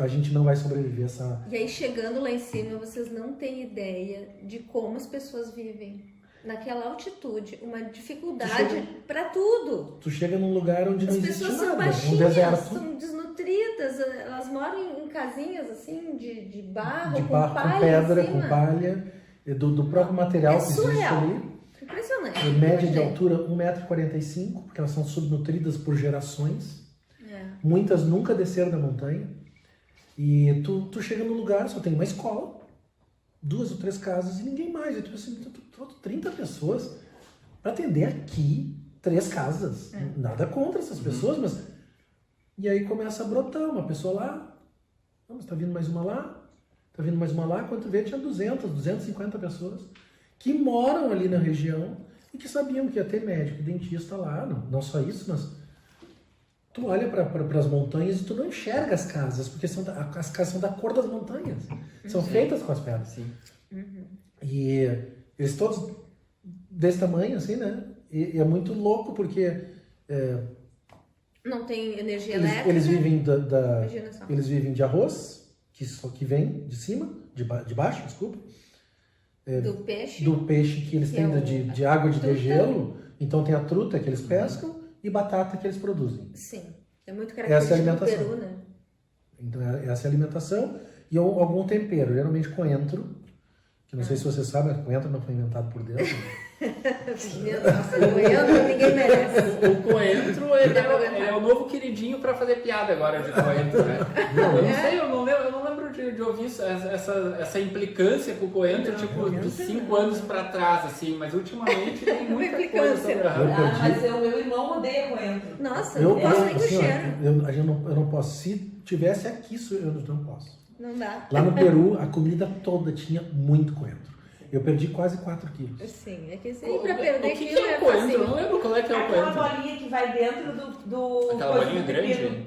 A gente não vai sobreviver a essa... E aí, chegando lá em cima, vocês não têm ideia de como as pessoas vivem. Naquela altitude, uma dificuldade para tudo. Tu chega num lugar onde não As existe pessoas são nada, um baixinhas, deserto. são desnutridas, elas moram em casinhas assim, de barro, De com barro, palha com pedra, em cima. com palha, do próprio material que existe surreal. ali. Impressionante. Em média de altura, 1,45 m, porque elas são subnutridas por gerações. Muitas nunca desceram da montanha. E tu chega num lugar, só tem uma escola, 2 ou 3 casas e ninguém mais. E tu assim, 30 pessoas para atender aqui, 3 casas. Nada contra essas pessoas, mas... E aí começa a brotar uma pessoa lá, mas tá vindo mais uma lá, tá vindo mais uma lá, quando tu vê tinha 200, 250 pessoas que moram ali na região e que sabiam que ia ter médico e dentista lá, não só isso, mas tu olha para as montanhas e tu não enxerga as casas, porque as casas são da cor das montanhas, são feitas com as pedras. Sim. E eles todos desse tamanho, assim, né? E é muito louco, porque Não tem energia elétrica. eles vivem Imagina só. eles vivem de arroz, que vem de cima, de baixo, desculpa. Do peixe. Do peixe que eles Que têm é o- de água de Tudo degelo, Então tem a truta que eles pescam e batata que eles produzem. Sim. É muito Essa é a característico do alimentação. Peru, né? Então essa é a alimentação e algum tempero, geralmente coentro, que não sei se você sabe, coentro não foi inventado por Deus. Nossa, coentro ninguém merece. O coentro, ele é o novo queridinho pra fazer piada agora de coentro, né? Eu não sei, eu não lembro de ouvir essa implicância com o coentro, tipo, de 5 anos pra trás, assim, mas ultimamente tem muita coisa Implicância. sobre Mas o meu irmão odeia coentro. Nossa, Eu não gosto nem do assim, ó, cheiro. eu não posso. Se tivesse aqui, eu não posso. Não dá. Lá no Peru, a comida toda tinha muito coentro. Eu perdi quase 4 quilos. Sim, é que O sim, pra perder que quilo é é o coentro? Eu fácil. não lembro qual é que é o Aquela coentro. bolinha que vai dentro do Aquela coisa bolinha do grande? pepino.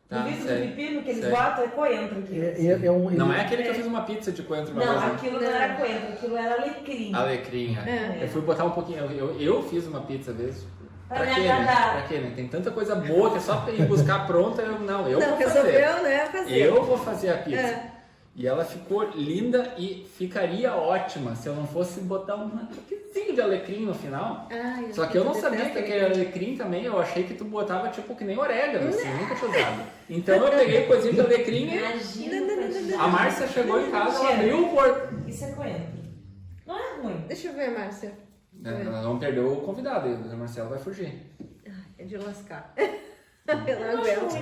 Tá, Do vidro do sei, pepino que eles sei. botam é coentro aqui. Não é aquele que eu fiz uma pizza de coentro uma Não, vez, né? aquilo não era coentro, aquilo era alecrim. Alecrim, É. Eu fui botar um pouquinho. Eu fiz uma pizza vezes. Pra Pra me quê, né? agradar. Pra quê, né? Tem tanta coisa boa que é só ir buscar pronta. Eu Não, vou fazer. resolveu, né, fazer. Eu vou fazer a pizza. É. E ela ficou linda e ficaria ótima se eu não fosse botar um toquezinho de alecrim no final. Ai, Só que eu não sabia detesto que era alecrim também, eu achei que tu botava tipo que nem orégano, assim, nunca tinha usado. Então eu peguei coisinha de alecrim e Imagina. a Márcia chegou em casa, ela abriu o porto. Isso é coentro. Não é ruim. Deixa eu ver, Márcia. Nós vamos perder o convidado, o Marcelo vai fugir. É de lascar. Eu não aguento.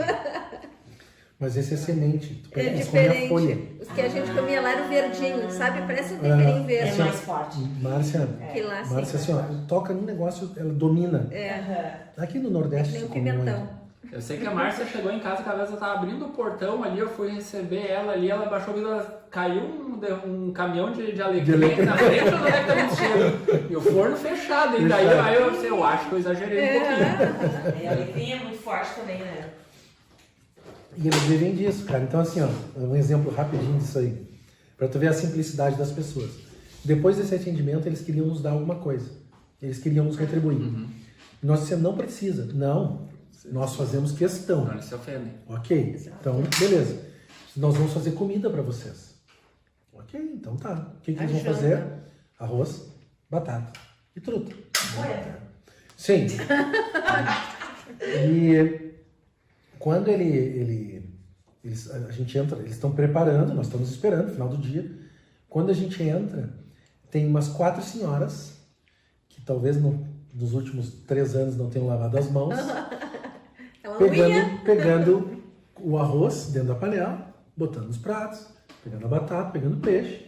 Mas esse é semente. Tu É eles comem a folha. diferente. Os que a gente comia lá era o verdinho, sabe? Parece um temperinho É verde. mais forte. Márcia, Que lá, sim. Márcia, assim, ó, toca num negócio, ela domina. É, Aqui no é Nordeste que nem se um come pimentão. muito. Eu sei que a Márcia chegou em casa, cada vez eu tava abrindo o portão ali, eu fui receber ela ali, ela baixou o vidro, caiu um caminhão de alecrim na frente do onde tá mexendo. E o forno fechado, e daí aí eu acho que eu exagerei um pouquinho. E a alecrim é muito forte também, né? E eles vivem disso, cara. Então, assim, ó, um exemplo rapidinho disso aí. Pra tu ver a simplicidade das pessoas. Depois desse atendimento, eles queriam nos dar alguma coisa. Eles queriam nos retribuir. E nós dissemos, não precisa. Não. Nós fazemos questão. Não, eles se ofendem. Ok. Então, beleza. Nós vamos fazer comida pra vocês. Ok, então tá. O que eles vão Ajuda. fazer? Arroz, batata e truta. Coentro. Sim. E quando a gente entra, eles estão preparando, nós estamos esperando, final do dia. Quando a gente entra, tem umas 4 senhoras que talvez nos últimos 3 anos não tenham lavado as mãos, Ela não ia. pegando o arroz dentro da panela, botando nos pratos, pegando a batata, pegando o peixe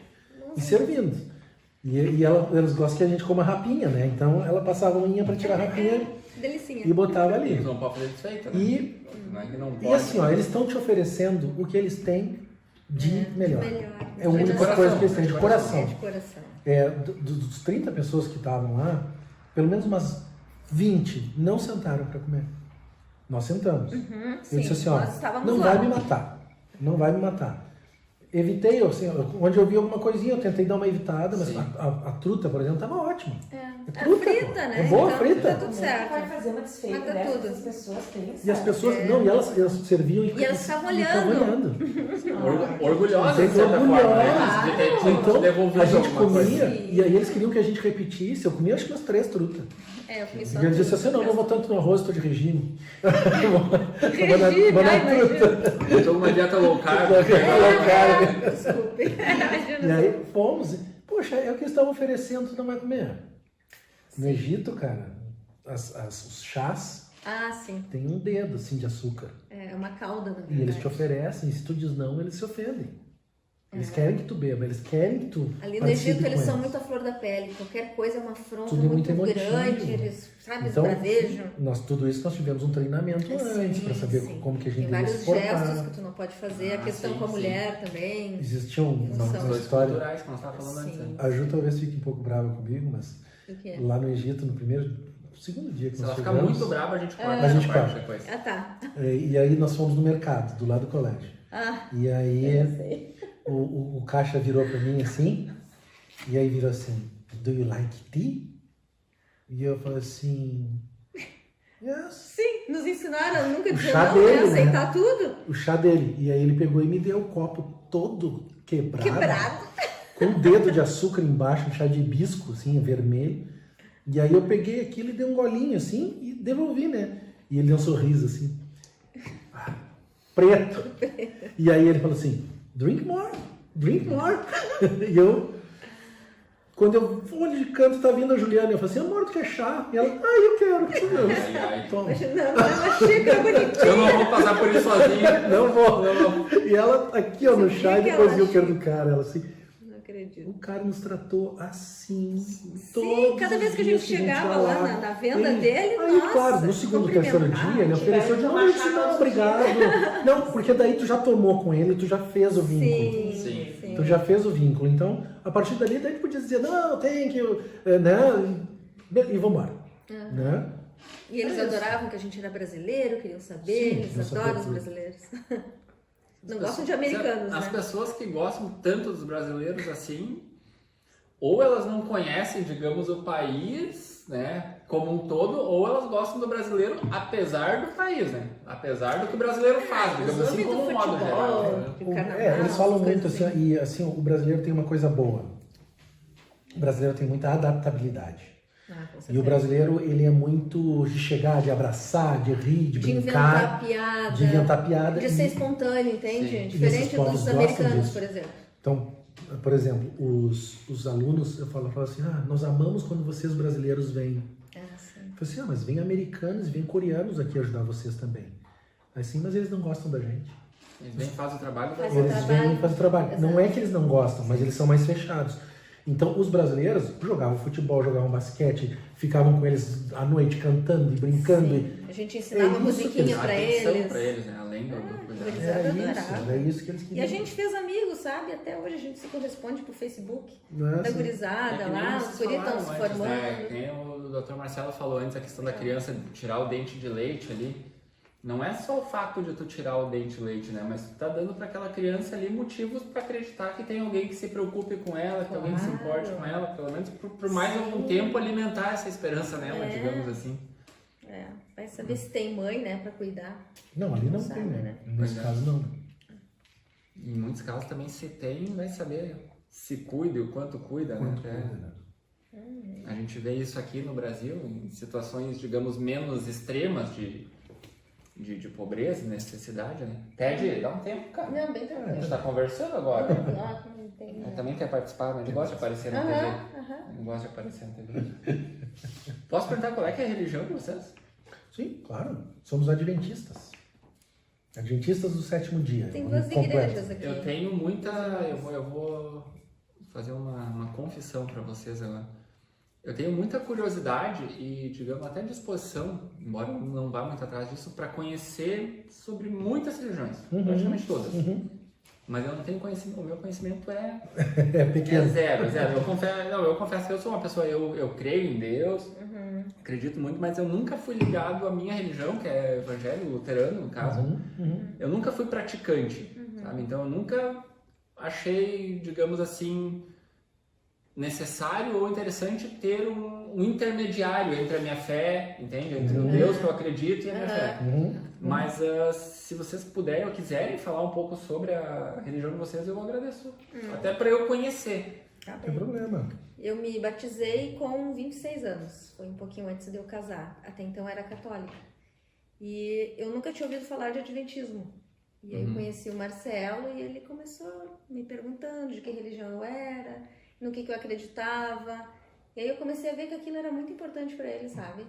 e servindo. E elas gostam que a gente coma rapinha, né? Então ela passava a unha para tirar a rapinha Delicinha. e botava ali. Eles não podem fazer desfeita, né? E Não é que não E pode. assim, ó, eles estão te oferecendo o que eles têm de melhor. É a De única coração. coisa que eles têm, de É coração. de coração. Dos 30 pessoas que estavam lá, pelo menos umas 20 não sentaram para comer. Nós sentamos. Eu sim, disse assim, ó, nós estávamos não lá. vai me matar. Não vai me matar. Evitei, assim, onde eu vi alguma coisinha, eu tentei dar uma evitada, mas Sim. a truta, por exemplo, estava ótima. É truta, frita, pô. né? É boa Então, frita. tá tudo Como é que certo. vai fazer uma desfeita Mata dessas? tudo. As pessoas têm E as pessoas, não, e elas serviam E elas estavam estavam olhando. Orgulhosa, de certa forma, né? De ter te Então, devolvido a gente alguma coisa. comia, e aí eles queriam que a gente repetisse. Eu comia acho que umas 3 trutas. É, eu comi só E eu disse tudo. assim, não vou tanto no arroz, estou de regime. Regime, vou na ai, truta. Eu tô numa dieta low carb. É, desculpe. Imagina E aí fomos. Poxa, é o que eles estavam oferecendo, tu não vai comer. No Egito, cara, os chás Ah, sim. tem um dedo assim de açúcar. É uma cauda, na E verdade. eles te oferecem, e se tu diz não, eles se ofendem. Eles querem que tu beba, eles querem que tu Ali no participe Egito eles com são muito à flor da pele. Qualquer coisa é uma afronta Tudo é muito muito emotivo. grande. Eles, sabe, Então, esbravejam. tudo isso nós tivemos um treinamento antes para saber sim. como que a gente Tem devia vários se portar. gestos que tu não pode fazer. A questão sim, com a sim. mulher também. Existia uma São história. culturais que nós estávamos falando antes. Sim. né? A Ju talvez fique um pouco brava comigo, mas O quê? lá no Egito, no segundo dia que Se nós ela ficar chegamos, muito brava, a gente corta A gente essa parte corta. depois. Ah, tá. e aí nós fomos no mercado, do lado do colégio. Ah, E aí eu sei. o caixa virou para mim assim, e aí virou assim, do you like tea? E eu falei assim, yes. Sim, nos ensinaram a nunca O dizer chá não, dele, né? né? Aceitar tudo. O chá dele. E aí ele pegou e me deu o copo todo quebrado. Quebrado. Com um dedo de açúcar embaixo, um chá de hibisco, assim, vermelho. E aí eu peguei aquilo e dei um golinho assim e devolvi, né? E ele deu um sorriso assim, preto. E aí ele falou assim, drink more. E eu, quando eu olho de canto, tá vindo a Juliana, eu falo assim, amor, tu quer chá? E ela, eu quero. Toma. Não, chega bonitinho. Eu não vou passar por isso sozinho. Não vou. E ela aqui, ó, no chá, e depois viu o que era do cara. Ela assim, Não acredito. o cara nos tratou assim. Sim, cada vez que a gente chegava lá na venda dele, aí, nossa, claro, no segundo, terceiro dia, ele ofereceu de tiveram novo, que eu tomar disse, não, chá obrigado. Não, porque daí tu já tomou com ele, tu já fez o vínculo. Sim. Tu já fez o vínculo. Então, a partir dali, daí tu podia dizer, não, tem que, né? E vambora. Né? E eles adoravam que a gente era brasileiro, queriam saber, Sim, eles eu sabia adoram os tudo. brasileiros. Não gostam de americanos, As né? pessoas que gostam tanto dos brasileiros assim, ou elas não conhecem, digamos, o país, né, como um todo, ou elas gostam do brasileiro apesar do país, né? Apesar do que o brasileiro faz, digamos assim, do como um modo futebol, geral. Né? do carnaval, Eles falam essas muito coisas assim, e assim, o brasileiro tem uma coisa boa. O brasileiro tem muita adaptabilidade. Com E o certeza. brasileiro, ele é muito de chegar, de abraçar, de rir, de De brincar, inventar piada. de inventar piada. De ser espontâneo, entende? Sim. Diferente Esses povos dos gostam americanos, disso. por exemplo. Então, por exemplo, os alunos, eu falo assim, nós amamos quando vocês brasileiros vêm. É, sim. Eu falei assim, mas vem americanos, vem coreanos aqui ajudar vocês também. Assim, mas eles não gostam da gente. Eles vêm e fazem o trabalho Faz deles. o Eles trabalho. vêm e fazem o trabalho. Exato. Não é que eles não gostam, mas eles são mais fechados. Então, os brasileiros jogavam futebol, jogavam basquete, ficavam com eles à noite cantando e brincando. Sim. A gente ensinava isso musiquinha que A pra atenção eles. pra eles, né? Além do cuidado. eles Era adoravam. isso, era isso que eles E queriam. a gente fez amigos, sabe? Até hoje a gente se corresponde por Facebook. Não é Da assim? gurizada É que nem lá, vocês os guris estão se falaram antes, formando. né? Que nem o Dr. Marcelo falou antes, a questão da criança tirar o dente de leite ali. Não é só o fato de tu tirar o dente de leite, né? Mas tu tá dando para aquela criança ali motivos para acreditar que tem alguém que se preocupe com ela, que alguém que se importe com ela, pelo menos por mais algum tempo alimentar essa esperança nela, digamos assim. É, vai saber se tem mãe, né, pra cuidar. Não, ali não Sabe, tem, né? né? Nesse Pois é. caso, não. Em muitos casos também se tem, vai saber se cuida e o quanto cuida, Quanto né? cuida, né? A gente vê isso aqui no Brasil, em situações, digamos, menos extremas de pobreza e necessidade, né? Ted, dá um tempo, cara. Não, bem A gente tranquilo. tá conversando agora. Não tem. Ele também quer participar, mas ele gosta de aparecer na TV. Aham. Ele gosta de aparecer na TV. Posso perguntar qual é que é a religião de vocês? Sim, claro. Somos adventistas. Adventistas do sétimo dia. Tem um duas completo. igrejas aqui. Eu tenho muita... Eu vou fazer uma confissão para vocês agora. Eu tenho muita curiosidade e, digamos, até disposição, embora eu não vá muito atrás disso, para conhecer sobre muitas religiões, praticamente todas. Mas eu não tenho conhecimento, o meu conhecimento é pequeno. zero. Eu confesso que eu sou uma pessoa, eu creio em Deus, acredito muito, mas eu nunca fui ligado à minha religião, que é evangelho luterano, no caso. Eu nunca fui praticante, sabe? Então eu nunca achei, digamos assim, necessário ou interessante ter um intermediário entre a minha fé, entende? Entre o Deus que eu acredito e a minha fé. Mas se vocês puderem ou quiserem falar um pouco sobre a religião de vocês, eu agradeço. Até para eu conhecer. Tá Não tem bem. problema. Eu me batizei com 26 anos. Foi um pouquinho antes de eu casar. Até então eu era católica. E eu nunca tinha ouvido falar de adventismo. E aí eu conheci o Marcelo e ele começou me perguntando de que religião eu era, no que eu acreditava. E aí eu comecei a ver que aquilo era muito importante para ele, sabe?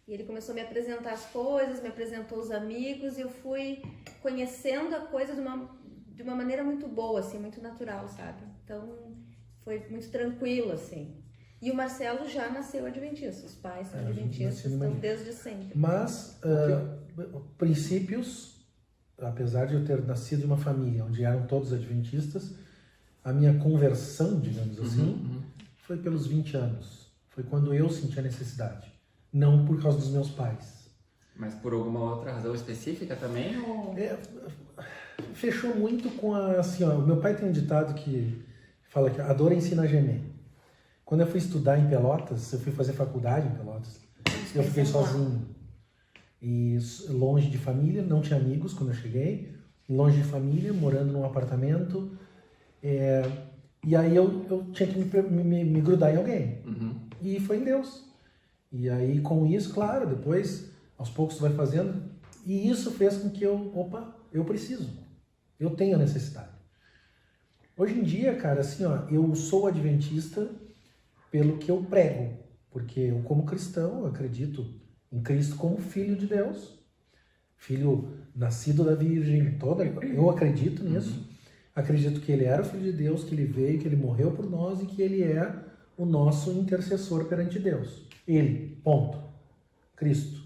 E ele começou a me apresentar as coisas, me apresentou os amigos e eu fui conhecendo a coisa de uma maneira muito boa, assim, muito natural, sabe? Então foi muito tranquilo, assim. E o Marcelo já nasceu adventista, os pais são adventistas, nasci numa- então desde sempre. Mas, princípios, apesar de eu ter nascido em uma família onde eram todos adventistas, a minha conversão, digamos assim, foi pelos 20 anos. Foi quando eu senti a necessidade. Não por causa dos meus pais. Mas por alguma outra razão específica também? Ou... Fechou muito com assim, ó, meu pai tem um ditado que fala que a dor ensina a gemer. Quando eu fui estudar em Pelotas, eu fui fazer faculdade em Pelotas, eu fiquei sozinho. E longe de família, não tinha amigos quando eu cheguei, longe de família, morando num apartamento. E aí eu tinha que me grudar em alguém. E foi em Deus. E aí, com isso, claro, depois, aos poucos tu vai fazendo. E isso fez com que eu preciso. Eu tenho a necessidade. Hoje em dia, cara, assim, ó, eu sou adventista pelo que eu prego. Porque eu, como cristão, eu acredito em Cristo como Filho de Deus. Filho nascido da Virgem, eu acredito nisso. Acredito que ele era o Filho de Deus, que ele veio, que ele morreu por nós e que ele é o nosso intercessor perante Deus. Ele, ponto. Cristo.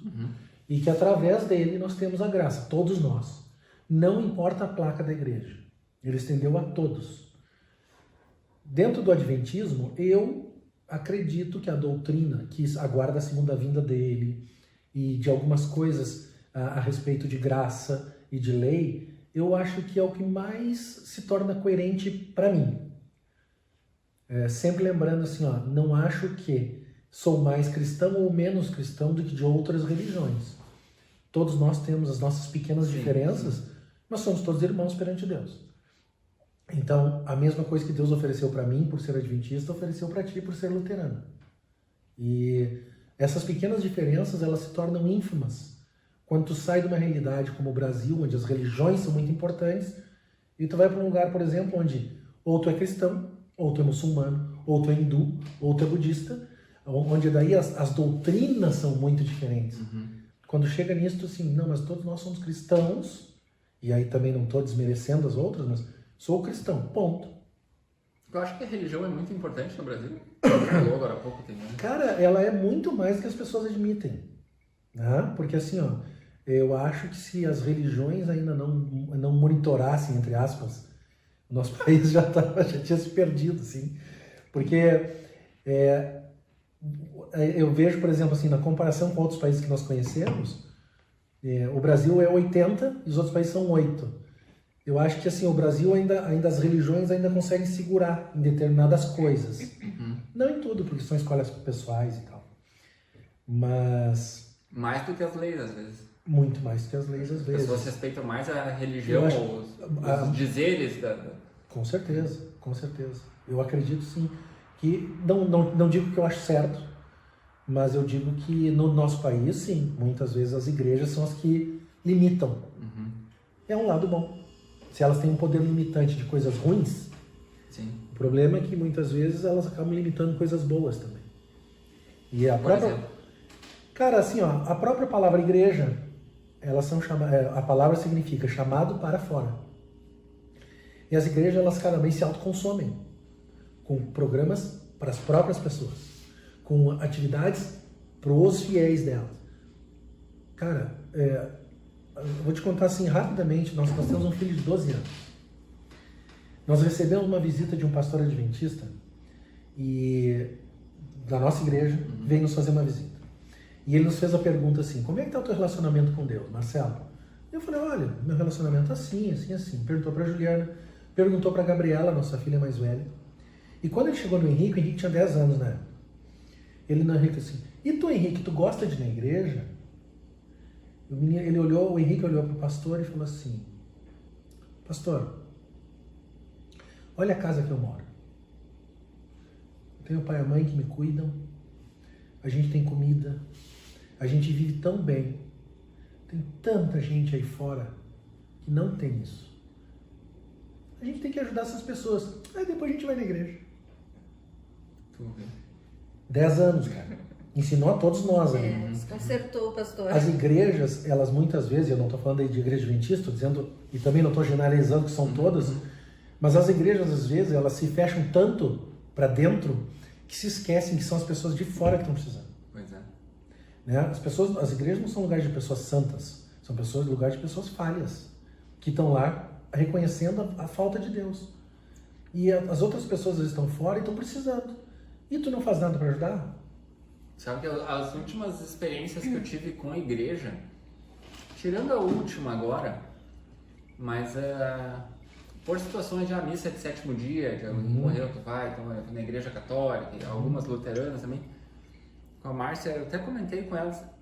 E que através dele nós temos a graça, todos nós. Não importa a placa da igreja. Ele estendeu a todos. Dentro do adventismo, eu acredito que a doutrina que aguarda a segunda vinda dele e de algumas coisas a respeito de graça e de lei, eu acho que é o que mais se torna coerente para mim. Sempre lembrando assim, ó, não acho que sou mais cristão ou menos cristão do que de outras religiões. Todos nós temos as nossas pequenas diferenças, mas somos todos irmãos perante Deus. Então, a mesma coisa que Deus ofereceu para mim por ser adventista, ofereceu para ti por ser luterano. E essas pequenas diferenças, elas se tornam ínfimas quando tu sai de uma realidade como o Brasil, onde as religiões são muito importantes, e tu vai para um lugar, por exemplo, onde ou tu é cristão, ou tu é muçulmano, ou tu é hindu, ou tu é budista, onde daí as doutrinas são muito diferentes. Quando chega nisso, tu assim, não, mas todos nós somos cristãos, e aí também não estou desmerecendo as outras, mas sou cristão, ponto. Eu acho que a religião é muito importante no Brasil. Você falou agora há pouco, tem, né? Cara, ela é muito mais do que as pessoas admitem. Né? Porque assim, ó, eu acho que se as religiões ainda não monitorassem, entre aspas, o nosso país já tinha se perdido, assim. Porque eu vejo, por exemplo, assim, na comparação com outros países que nós conhecemos, o Brasil é 80 e os outros países são 8. Eu acho que assim, o Brasil ainda as religiões ainda conseguem segurar em determinadas coisas. Não em tudo, porque são escolhas pessoais e tal. Mas... mais do que as leis, às vezes. Muito mais do que as leis, às As vezes. pessoas respeitam mais a religião, os dizeres da... Com certeza, com certeza. Eu acredito sim. Que não digo que eu acho certo, mas eu digo que no nosso país, sim, muitas vezes as igrejas são as que limitam. É um lado bom. Se elas têm um poder limitante de coisas ruins, sim. O problema é que muitas vezes elas acabam limitando coisas boas também. E a própria... exemplo? Cara, assim, ó, a própria palavra igreja, elas são a palavra significa chamado para fora. E as igrejas, elas cada vez se autoconsomem com programas para as próprias pessoas, com atividades para os fiéis delas. Cara, eu vou te contar assim rapidamente, nós temos um filho de 12 anos. Nós recebemos uma visita de um pastor adventista e da nossa igreja veio nos fazer uma visita. E ele nos fez a pergunta assim, como é que está o teu relacionamento com Deus, Marcelo? Eu falei, olha, meu relacionamento é assim, assim, assim. Perguntou para a Juliana, perguntou para a Gabriela, nossa filha mais velha. E quando ele chegou no Henrique, o Henrique tinha 10 anos, né? Ele no Henrique assim, e tu, Henrique, tu gosta de ir na igreja? O Henrique olhou para o pastor e falou assim, pastor, olha a casa que eu moro. Eu tenho o pai e a mãe que me cuidam, a gente tem comida, a gente vive tão bem. Tem tanta gente aí fora que não tem isso. A gente tem que ajudar essas pessoas. Aí depois a gente vai na igreja. 10 anos, cara. Ensinou a todos nós. Consertou, pastor. As igrejas, elas muitas vezes, eu não estou falando aí de igreja adventista, estou dizendo, e também não estou generalizando que são todas, mas as igrejas, às vezes, elas se fecham tanto para dentro que se esquecem que são as pessoas de fora que estão precisando. Pois é. Né? As igrejas não são lugares de pessoas santas, são lugares de pessoas falhas, que estão lá reconhecendo a falta de Deus. E as outras pessoas estão fora e estão precisando. E tu não faz nada para ajudar? Sabe que as últimas experiências que eu tive com a igreja, tirando a última agora, mas por situações de missa de sétimo dia, que alguém morreu, tu vai, então na igreja católica, e algumas luteranas também. Com a Márcia, eu até comentei com ela,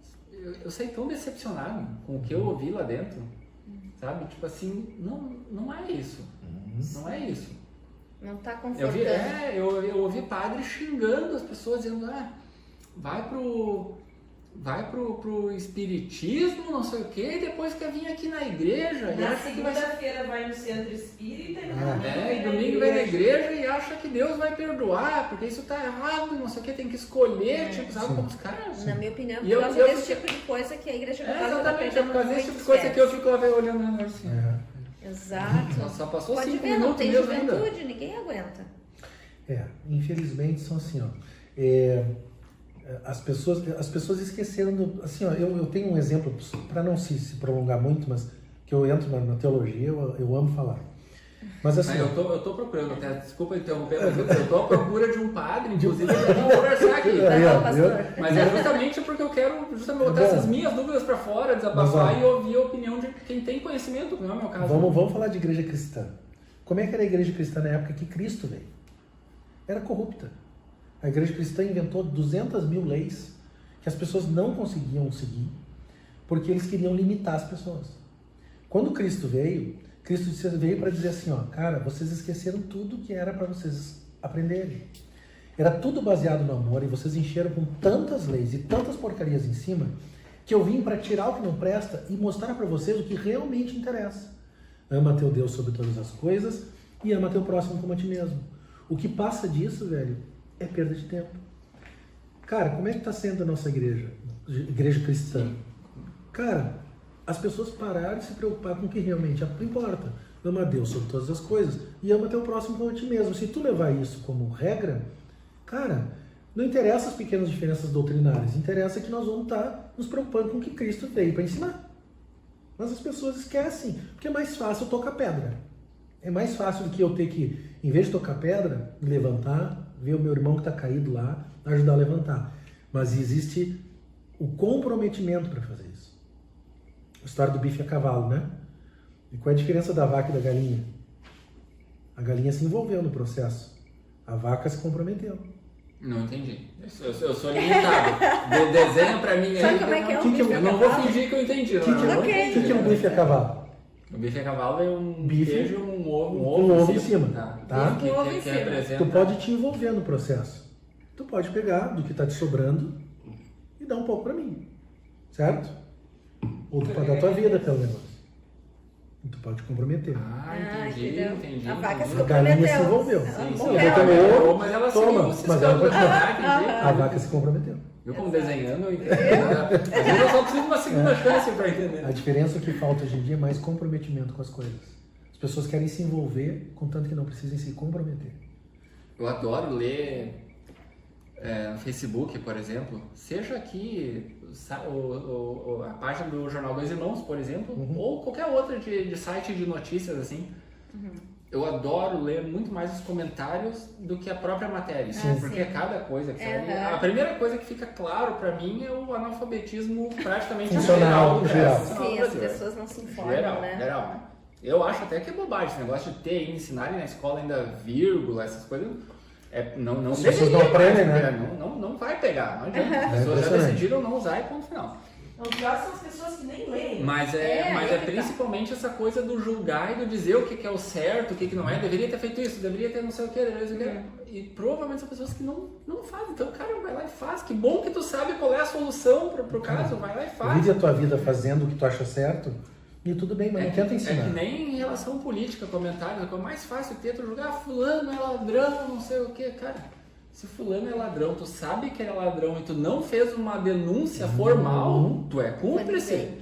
eu saí tão decepcionado com o que eu ouvi lá dentro, sabe? Tipo assim, não é isso, não é isso. Não tá confortando. Eu ouvi padre xingando as pessoas, dizendo, vai pro espiritismo, não sei o que, e depois quer vir aqui na igreja. Na segunda-feira vai no centro espírita e no domingo e domingo vai na igreja e acha que Deus vai perdoar, porque isso tá errado, não sei o que, tem que escolher, tipo, sabe como os caras? Na minha opinião, E por causa desse tipo de coisa que a igreja exatamente, é por causa desse tipo de coisa que eu fico lá olhando assim. Exato. Nossa, só passou Pode 5 ver, não minutos tem mesmo ainda. juventude, ninguém aguenta. Infelizmente são assim, ó. As pessoas esqueceram assim, ó, eu tenho um exemplo para não se prolongar muito, mas que eu entro na teologia, eu amo falar. Mas assim, eu tô procurando, até, desculpa interromper, mas eu tô à procura de um padre, inclusive, vamos conversar aqui. Mas é justamente porque eu quero botar essas minhas dúvidas para fora, desabafar e ouvir a opinião de quem tem conhecimento, não é o meu caso. Vamos falar de igreja cristã. Como é que era a igreja cristã na época que Cristo veio? Era corrupta. A igreja cristã inventou 200 mil leis que as pessoas não conseguiam seguir porque eles queriam limitar as pessoas. Quando Cristo veio para dizer assim, ó, cara, vocês esqueceram tudo que era para vocês aprenderem. Era tudo baseado no amor e vocês encheram com tantas leis e tantas porcarias em cima que eu vim para tirar o que não presta e mostrar para vocês o que realmente interessa. Ama teu Deus sobre todas as coisas e ama teu próximo como a ti mesmo. O que passa disso, velho, é perda de tempo. Cara, como é que está sendo a nossa igreja cristã? Cara, as pessoas pararam de se preocupar com o que realmente importa. Ama a Deus sobre todas as coisas e ama teu próximo como a ti mesmo. Se tu levar isso como regra, cara, não interessa as pequenas diferenças doutrinárias, interessa que nós vamos estar nos preocupando com o que Cristo veio para ensinar. Mas as pessoas esquecem, porque é mais fácil eu tocar pedra. É mais fácil do que eu ter que, em vez de tocar pedra, levantar, ver o meu irmão que está caído lá, ajudar a levantar. Mas existe o comprometimento para fazer isso. A história do bife a cavalo, né? E qual é a diferença da vaca e da galinha? A galinha se envolveu no processo. A vaca se comprometeu. Não entendi. Eu sou limitado. Desenha pra mim aí. Sabe como é que é um bife a Eu não vou fingir que eu entendi. O que é um bife a cavalo? O bife a cavalo é um bife queijo, um ovo, com ovo em cima. Tá? Que representa... Tu pode te envolver no processo. Tu pode pegar do que está te sobrando e dar um pouco para mim. Certo? Ou tu pode dar tua vida pelo negócio. E tu pode te comprometer. Entendi. A vaca se A galinha se envolveu. Mas ela toma, mas ela pode entendi. A vaca se comprometeu. Eu como desenhando, eu entendo. Às vezes eu só preciso de uma segunda chance para entender. A diferença que falta hoje em dia é mais comprometimento com as coisas. As pessoas querem se envolver, contanto que não precisem se comprometer. Eu adoro ler no Facebook, por exemplo, seja aqui a página do Jornal Dois Irmãos, por exemplo, ou qualquer outra de site de notícias assim. Eu adoro ler muito mais os comentários do que a própria matéria, porque cada coisa que sai. A primeira coisa que fica claro pra mim é o analfabetismo praticamente funcional. Sim, as pessoas não se informam, né? Geral. Eu acho até que é bobagem esse negócio de ensinarem na escola ainda vírgula, essas coisas. Não as pessoas não aprendem, né? Não vai pegar, não adianta. As pessoas já decidiram não usar e ponto final. O pior são as pessoas que nem leem. Mas principalmente essa coisa do julgar e do dizer o que é o certo, o que não é. Deveria ter feito isso, deveria ter não sei o que, deveria ter... E provavelmente são pessoas que não fazem. Então, cara, vai lá e faz. Que bom que tu sabe qual é a solução pro caso, vai lá e faz. Vive a tua vida fazendo o que tu acha certo e tudo bem, mas não tenta ensinar. É que nem em relação política, comentários, a coisa mais fácil ter tu julgar fulano é ladrão, não sei o que, cara. Se fulano é ladrão, tu sabe que é ladrão e tu não fez uma denúncia formal, tu é cúmplice.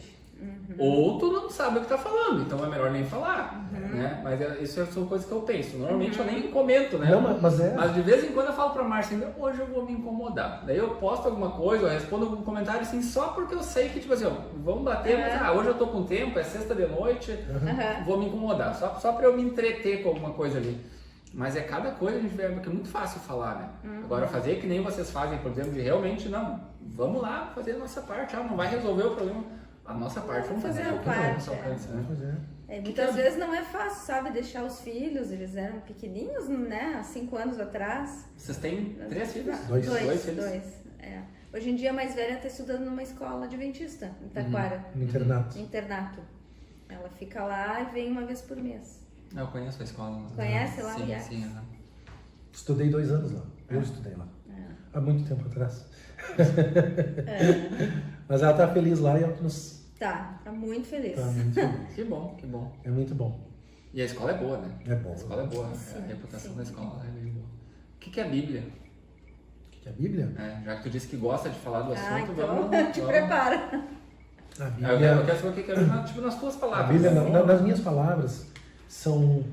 Ou tu não sabe o que tá falando, então é melhor nem falar, né? Mas isso são coisas que eu penso. Normalmente eu nem comento, né? Não, mas de vez em quando eu falo pra Márcia ainda, hoje eu vou me incomodar. Daí eu posto alguma coisa, eu respondo algum comentário assim, só porque eu sei que, tipo assim, ó, vamos bater, mas hoje eu tô com tempo, é sexta de noite, vou me incomodar. Só pra eu me entreter com alguma coisa ali. Mas é cada coisa a gente vê, porque é muito fácil falar, né? Agora fazer que nem vocês fazem, por exemplo, de realmente, não, vamos lá fazer a nossa parte, não vai resolver o problema. A nossa parte, vamos fazer o que é nosso alcance, né? Muitas vezes não é fácil, sabe, deixar os filhos, eles eram pequenininhos, né, há 5 anos atrás. Vocês têm 3 filhos? Dois filhos. Hoje em dia a mais velha está estudando numa escola adventista, em Taquara. Internato. Ela fica lá e vem uma vez por mês. Eu conheço a escola. Conhece lá? Sim. Estudei 2 anos lá. Eu estudei lá. há muito tempo atrás. Mas ela tá feliz lá e é o que nos... Tá muito feliz. Tá muito feliz. Que bom, que bom. É muito bom. E a escola é boa, né? É bom. A escola é boa, Sim, a reputação sim. da escola é bem boa. O que é a Bíblia? O que é a Bíblia? Já que tu disse que gosta de falar do assunto, Então vamos... te vamos... prepara. A Eu Bíblia, quero saber o que é, tipo, nas tuas a palavras. Bíblia nas minhas palavras, são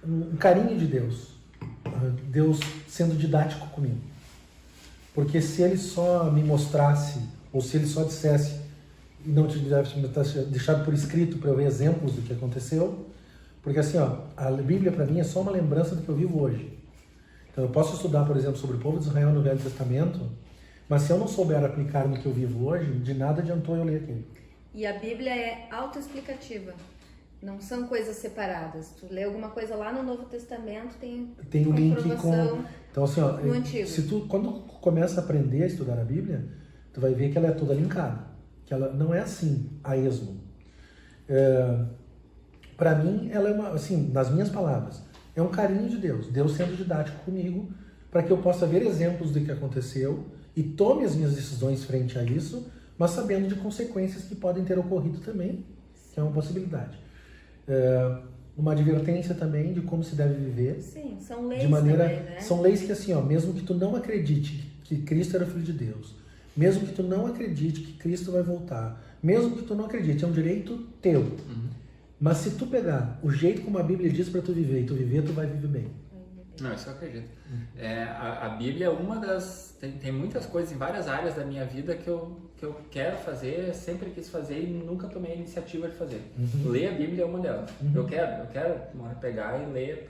um carinho de Deus. Deus sendo didático comigo. Porque se ele só me mostrasse, ou se ele só dissesse, e não tivesse deixado por escrito para eu ver exemplos do que aconteceu, porque assim, ó, a Bíblia para mim é só uma lembrança do que eu vivo hoje. Então eu posso estudar, por exemplo, sobre o povo de Israel no Velho Testamento, mas se eu não souber aplicar no que eu vivo hoje, de nada adiantou eu ler aquilo. E a Bíblia é autoexplicativa. Não são coisas separadas. Tu lê alguma coisa lá no Novo Testamento, tem O link com... comprovação Então assim, ó, no Antigo. se tu, quando começa a aprender a estudar a Bíblia, tu vai ver que ela é toda linkada. Que ela não é assim, a esmo. Para mim, ela é uma, assim, nas minhas palavras, é um carinho de Deus. Deus sendo didático comigo, para que eu possa ver exemplos do que aconteceu e tome as minhas decisões frente a isso, mas sabendo de consequências que podem ter ocorrido também, que é uma possibilidade. Uma advertência também de como se deve viver. Sim, são leis De maneira, também, né? são leis que assim, ó, mesmo que tu não acredite que Cristo era o Filho de Deus, mesmo que tu não acredite que Cristo vai voltar, mesmo que tu não acredite, é um direito teu. Mas se tu pegar o jeito como a Bíblia diz para tu viver e tu viver, tu vai viver bem. Não, isso eu acredito. A Bíblia é uma das... Tem muitas coisas em várias áreas da minha vida que eu quero fazer, sempre quis fazer e nunca tomei a iniciativa de fazer. Ler a Bíblia é uma delas. Eu quero uma hora pegar e ler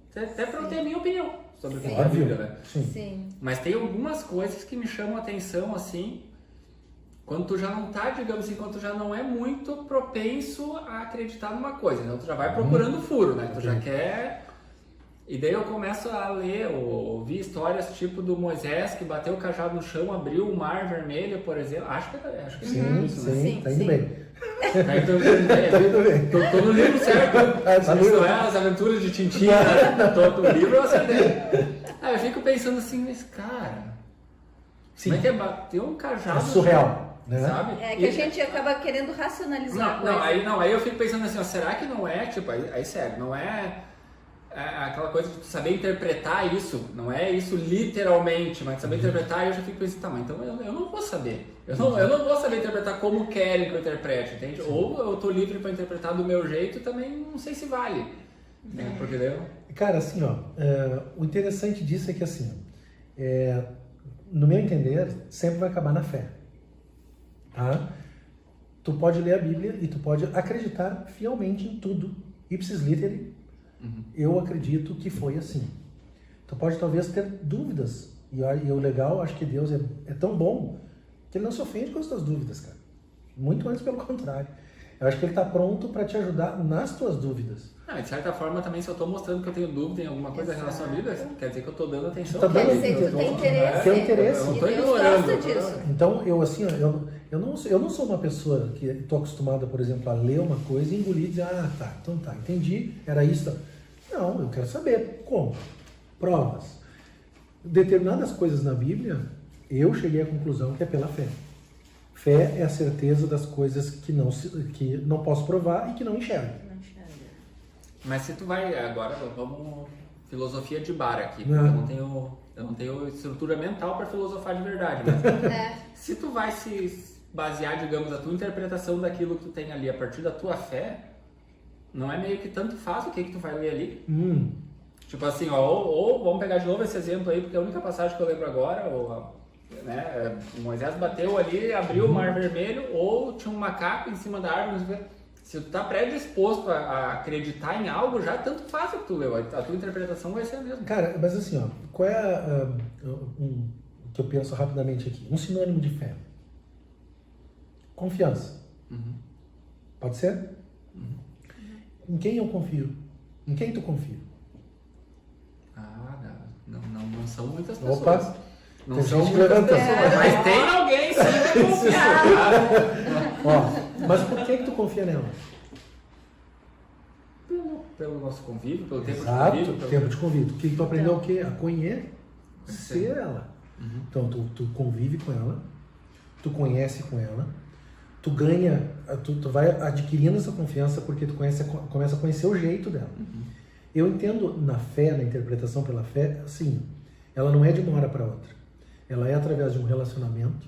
até para eu ter a minha opinião sobre o que é a Bíblia, né? Sim. Mas tem algumas coisas que me chamam a atenção, assim, quando tu já não tá, digamos assim, quando tu já não é muito propenso a acreditar numa coisa, então tu já vai procurando furo, né? Tu já quer... E daí eu começo a ler ou ouvir histórias tipo do Moisés que bateu o cajado no chão, abriu o mar vermelho, por exemplo. Acho que é isso, né? Sim, tá indo bem. Tô no livro certo. Isso é As Aventuras de Tintim, né? Tô no livro eu acertei. Aí eu fico pensando assim, mas cara, como é que é bater um cajado? É surreal, né? Sabe? É que a gente acaba querendo racionalizar a coisa. Aí eu fico pensando assim, ó, será que não é, tipo, aí sério, não é aquela coisa de tu saber interpretar isso, não é isso literalmente, mas saber interpretar, eu já fico pensando, tá, mas então eu não vou saber. Eu não vou saber interpretar como querem que eu interprete, entende? Ou eu tô livre para interpretar do meu jeito, também não sei se vale. Né? Porque eu... Cara, assim, ó, o interessante disso é que, assim, no meu entender, sempre vai acabar na fé. Tá? Tu pode ler a Bíblia e tu pode acreditar fielmente em tudo. Ipsis literi, eu acredito que foi assim. Tu pode talvez ter dúvidas. E o legal, acho que Deus é tão bom que Ele não se ofende com as tuas dúvidas, cara. Muito antes pelo contrário. Eu acho que Ele está pronto para te ajudar nas tuas dúvidas. De certa forma, também, se eu estou mostrando que eu tenho dúvida em alguma coisa em relação à Bíblia, quer dizer que eu estou dando atenção. Tá dando Quer dizer que tu tem interesse. Tem interesse. Eu não E estou Deus ignorando. gosta disso. Então, eu não sou uma pessoa que estou acostumada, por exemplo, a ler uma coisa e engolir e dizer, então tá, entendi, era isso. Não, eu quero saber como. Provas. Determinadas coisas na Bíblia, eu cheguei à conclusão que é pela fé. Fé é a certeza das coisas que não posso provar e que não enxergo. Mas se tu vai, agora vamos filosofia de bar aqui, porque eu não tenho estrutura mental para filosofar de verdade, mas se tu vai se basear, digamos, a tua interpretação daquilo que tu tem ali a partir da tua fé, não é meio que tanto faz o que tu vai ler ali? Tipo assim, ou vamos pegar de novo esse exemplo aí, porque é a única passagem que eu lembro agora, Moisés bateu ali, abriu o mar vermelho, ou tinha um macaco em cima da árvore. Se tu tá predisposto a acreditar em algo, já tanto faz o que tu leu, a tua interpretação vai ser a mesma. Cara, mas assim, ó, qual é o que eu penso rapidamente aqui? Um sinônimo de fé. Confiança. Pode ser? Em quem eu confio? Em quem tu confia? Não são muitas pessoas. Opa! Não são muitas pessoas, mas tem alguém sim pra confiar. Ó, mas por que tu confia nela? Pelo nosso convívio, pelo tempo Exato, de convívio. tempo de convívio. Que tu aprendeu o quê? A conhecer. ser ela. Então, tu convive com ela, tu conhece com ela, tu ganha, tu vai adquirindo essa confiança porque tu começa a conhecer o jeito dela. Eu entendo na fé, na interpretação pela fé, assim, ela não é de uma hora para outra. Ela é através de um relacionamento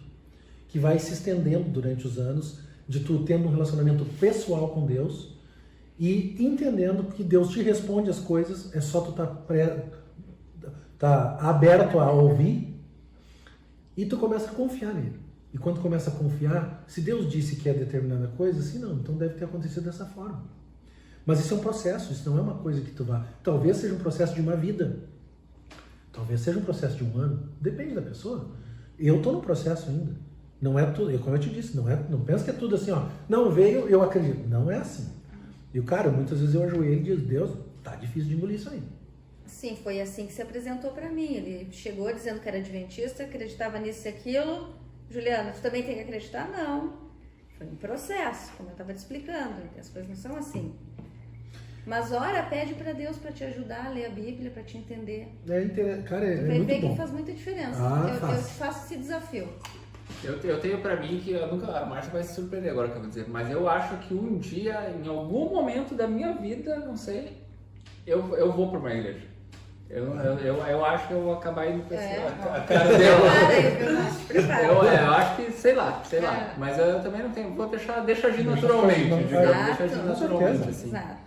que vai se estendendo durante os anos, de tu tendo um relacionamento pessoal com Deus e entendendo que Deus te responde as coisas, é só tu tá aberto a ouvir e tu começa a confiar nele. E quando tu começa a confiar, se Deus disse que é determinada coisa, assim não, então deve ter acontecido dessa forma. Mas isso é um processo, isso não é uma coisa que tu vai... Talvez seja um processo de uma vida, talvez seja um processo de um ano, depende da pessoa. Eu estou no processo ainda. Não é tudo, como eu te disse, não pensa que é tudo assim, ó. Não veio, eu acredito. Não é assim. E o cara, muitas vezes eu ajoelho e digo, Deus, tá difícil de engolir isso aí. Sim, foi assim que se apresentou para mim. Ele chegou dizendo que era adventista, acreditava nisso e aquilo. Juliana, tu também tem que acreditar? Não. Foi um processo, como eu estava te explicando. As coisas não são assim. Mas ora, pede para Deus para te ajudar a ler a Bíblia, para te entender. Cara, é vai muito ver bom. que faz muita diferença. Ah, eu te faço esse desafio. Eu tenho pra mim que eu nunca, a Márcia vai se surpreender agora que eu vou dizer, mas eu acho que um dia, em algum momento da minha vida, não sei, eu vou pra uma igreja. Eu acho que eu vou acabar indo pra a cara dela. Prepara. Eu acho que, sei lá. Mas eu também não tenho, vou deixar agir naturalmente, digamos, deixa agir naturalmente, assim. Exato.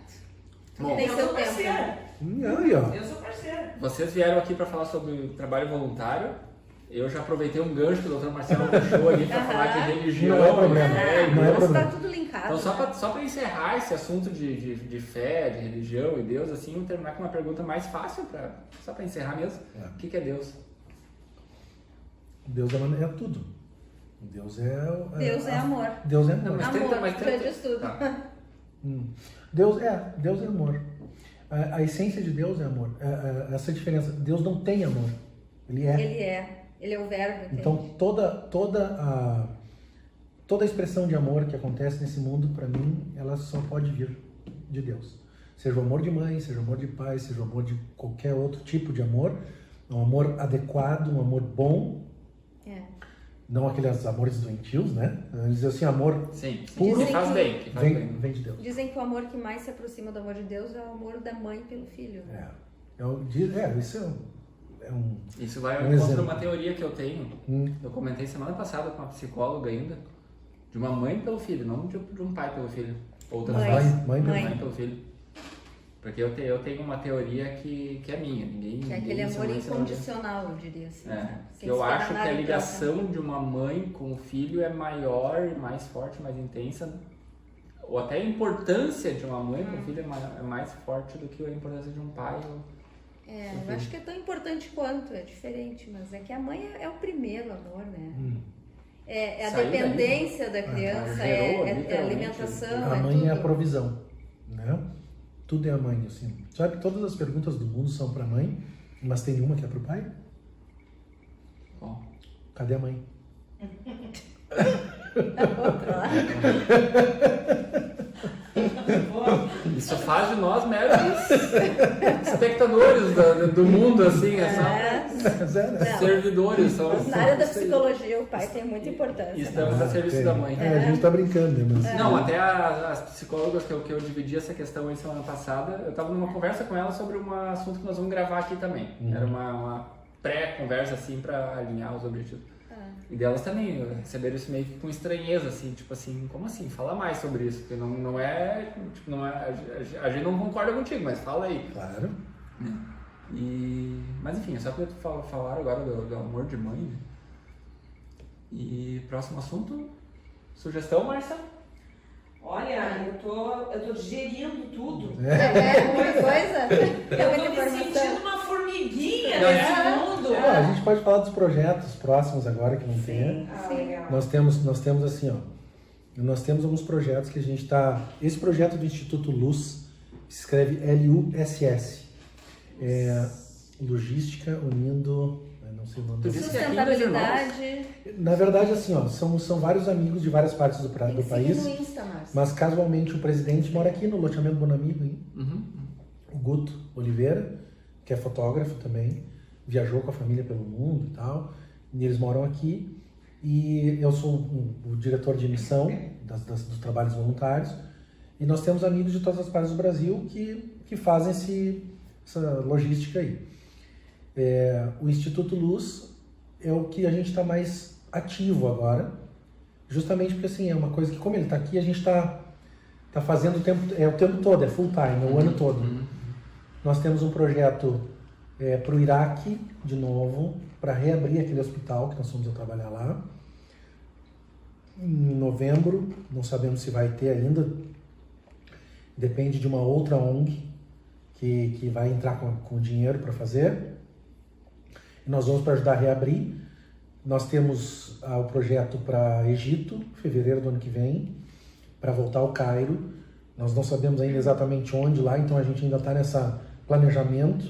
Bom, Tem Eu seu sou tempo. parceira. Aí, ó. Eu sou parceira. Vocês vieram aqui para falar sobre trabalho voluntário. Eu já aproveitei um gancho que o Dr. Marcelo deixou ali para falar de religião. Não é problema. Né? Não é Mas problema. tá tudo linkado. Então, só para encerrar esse assunto de fé, de religião e Deus, assim, vamos terminar com uma pergunta mais fácil, só para encerrar mesmo. É. O que é Deus? Deus é tudo. Deus é amor. Deus é amor. Mas Amor, mas tu diz tudo. Tá. Deus é amor. A essência de Deus é amor. Essa diferença. Deus não tem amor. Ele é. Ele é o verbo. Entende? Então toda a expressão de amor que acontece nesse mundo, para mim, ela só pode vir de Deus. Seja o amor de mãe, seja o amor de pai, seja o amor de qualquer outro tipo de amor, um amor adequado, um amor bom. Não aqueles amores doentios, né? Dizer assim, amor Sim, puro, que faz bem. Que faz bem. vem de Deus. Dizem que o amor que mais se aproxima do amor de Deus é o amor da mãe pelo filho. Isso é um... Isso vai um contra exemplo. uma teoria que eu tenho. Eu comentei semana passada com uma psicóloga ainda, de uma mãe pelo filho, não de um pai pelo filho. Ou outra Mãe. mãe pelo filho. Porque eu tenho uma teoria que é minha. Que é aquele amor incondicional, eu diria assim. Que eu acho que a ligação de uma mãe com o filho é maior, mais forte, mais intensa. Ou até a importância de uma mãe com o filho é mais forte do que a importância de um pai. Eu acho que é tão importante quanto, é diferente, mas é que a mãe é o primeiro amor, né? É a Saiu dependência da criança, é a literalmente. alimentação, A é mãe tudo. é a provisão, né? Tudo é a mãe, assim. Sabe que todas as perguntas do mundo são pra mãe, mas tem uma que é pro pai? Bom. Cadê a mãe? Outra lá. Isso faz de nós meros espectadores do mundo, assim, servidores. Na área da psicologia, o pai tem muita importância. Estamos a serviço da mãe. A gente tá brincando, né? Mas... Não, até as psicólogas que eu dividi essa questão aí semana passada, eu estava numa conversa com ela sobre um assunto que nós vamos gravar aqui também. Era uma pré-conversa, assim, para alinhar os objetivos. E delas também receberam isso meio que com estranheza, assim, tipo assim, como assim? Fala mais sobre isso, porque não é, a gente não concorda contigo, mas fala aí. Claro. Mas enfim, é só para falar agora do amor de mãe, né? E próximo assunto, sugestão, Márcia? Olha, eu tô digerindo tudo. Muita coisa? Eu muita tô me informação. sentindo uma formiguinha nesse mundo. A gente pode falar dos projetos próximos agora que não tem. Legal. Nós temos assim, ó. Nós temos alguns projetos que a gente está. Esse projeto do Instituto Luz se escreve LUSS. É logística unindo. Não sei o nome. Sustentabilidade. Na verdade, assim, ó, são vários amigos de várias partes do Tem que país. seguir no Insta, Márcio. Mas casualmente o presidente mora aqui no loteamento Bonamigo, hein? O Guto Oliveira, que é fotógrafo também. viajou com a família pelo mundo e tal, e eles moram aqui. E eu sou o diretor de missão dos trabalhos voluntários, e nós temos amigos de todas as partes do Brasil que fazem essa logística aí. O Instituto Luz é o que a gente está mais ativo agora, justamente porque assim, é uma coisa que, como ele está aqui, a gente está fazendo o tempo todo, é full time, o ano todo. Nós temos um projeto para o Iraque, de novo, para reabrir aquele hospital que nós fomos a trabalhar lá. Em novembro, não sabemos se vai ter ainda, depende de uma outra ONG que vai entrar com dinheiro para fazer. E nós vamos para ajudar a reabrir. Nós temos o projeto para Egito, fevereiro do ano que vem, para voltar ao Cairo. Nós não sabemos ainda exatamente onde lá, então a gente ainda está nesse planejamento,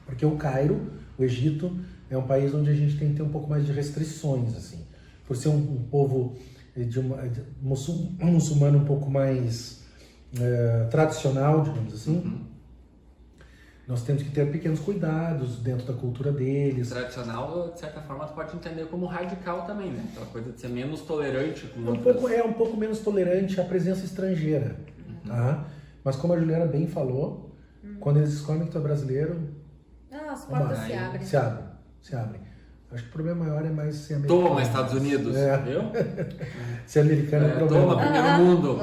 porque o Cairo, o Egito, é um país onde a gente tem que ter um pouco mais de restrições, assim, por ser um povo muçulmano um pouco mais tradicional, digamos assim. Nós temos que ter pequenos cuidados dentro da cultura deles. Tradicional, de certa forma, tu pode entender como radical também, né? Aquela coisa de ser menos tolerante com um pouco menos tolerante à presença estrangeira, tá? Mas como a Juliana bem falou, quando eles descobrem que tu é brasileiro, as portas se abrem. Acho que o problema maior é mais ser americano. Toma, Estados Unidos, viu? Ser americano é o problema. Toma, primeiro mundo.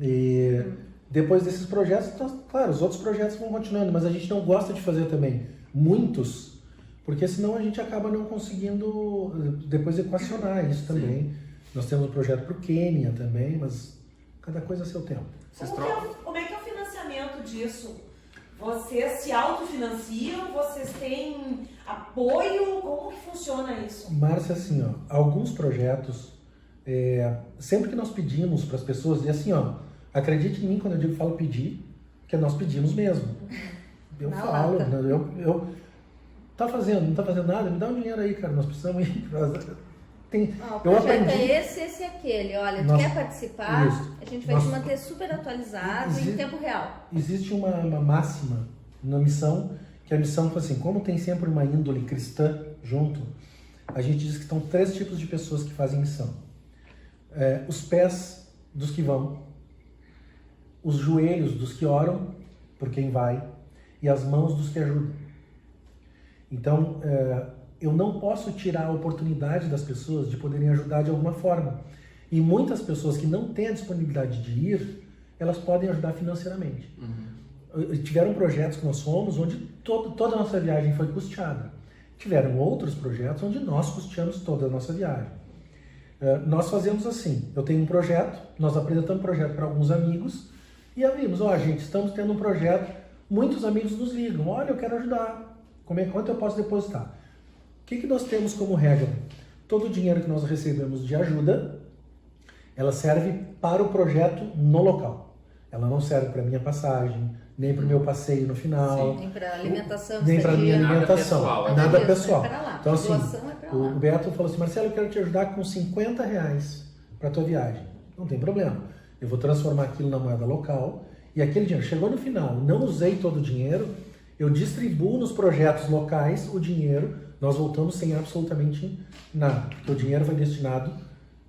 E depois desses projetos, claro, os outros projetos vão continuando, mas a gente não gosta de fazer também muitos, porque senão a gente acaba não conseguindo depois equacionar isso também. Sim. Nós temos um projeto para o Quênia também, mas cada coisa a seu tempo. Como é que é o financiamento disso? Vocês se autofinanciam? Vocês têm apoio? Como que funciona isso? Márcia, assim, alguns projetos, sempre que nós pedimos para as pessoas, e assim, acredite em mim quando eu falo pedir, que nós pedimos mesmo. Eu falo, tá fazendo, não tá fazendo nada, me dá um dinheiro aí, cara, nós precisamos ir. O projeto é esse e aquele. Olha, tu quer participar? Isso. A gente vai te manter super atualizado em tempo real. Existe uma máxima na missão, que a missão foi assim, como tem sempre uma índole cristã junto, a gente diz que estão 3 tipos de pessoas que fazem missão. Os pés dos que vão, os joelhos dos que oram por quem vai e as mãos dos que ajudam. Então, eu não posso tirar a oportunidade das pessoas de poderem ajudar de alguma forma. E muitas pessoas que não têm a disponibilidade de ir, elas podem ajudar financeiramente. Tiveram projetos que nós fomos onde toda a nossa viagem foi custeada. Tiveram outros projetos onde nós custeamos toda a nossa viagem. Nós fazemos assim, eu tenho um projeto, nós apresentamos o projeto para alguns amigos e abrimos, gente, estamos tendo um projeto, muitos amigos nos ligam, olha, eu quero ajudar, quanto eu posso depositar? O que nós temos como regra? Todo o dinheiro que nós recebemos de ajuda, ela serve para o projeto no local. Ela não serve para a minha passagem, nem para o meu passeio no final. Sim, nem para alimentação. Nem para a minha alimentação. Nada pessoal. Então assim, o Beto falou assim, Marcelo, eu quero te ajudar com R$50 para a tua viagem. Não tem problema. Eu vou transformar aquilo na moeda local e aquele dinheiro chegou no final, não usei todo o dinheiro, eu distribuo nos projetos locais o dinheiro, nós voltamos sem absolutamente nada, porque o dinheiro foi destinado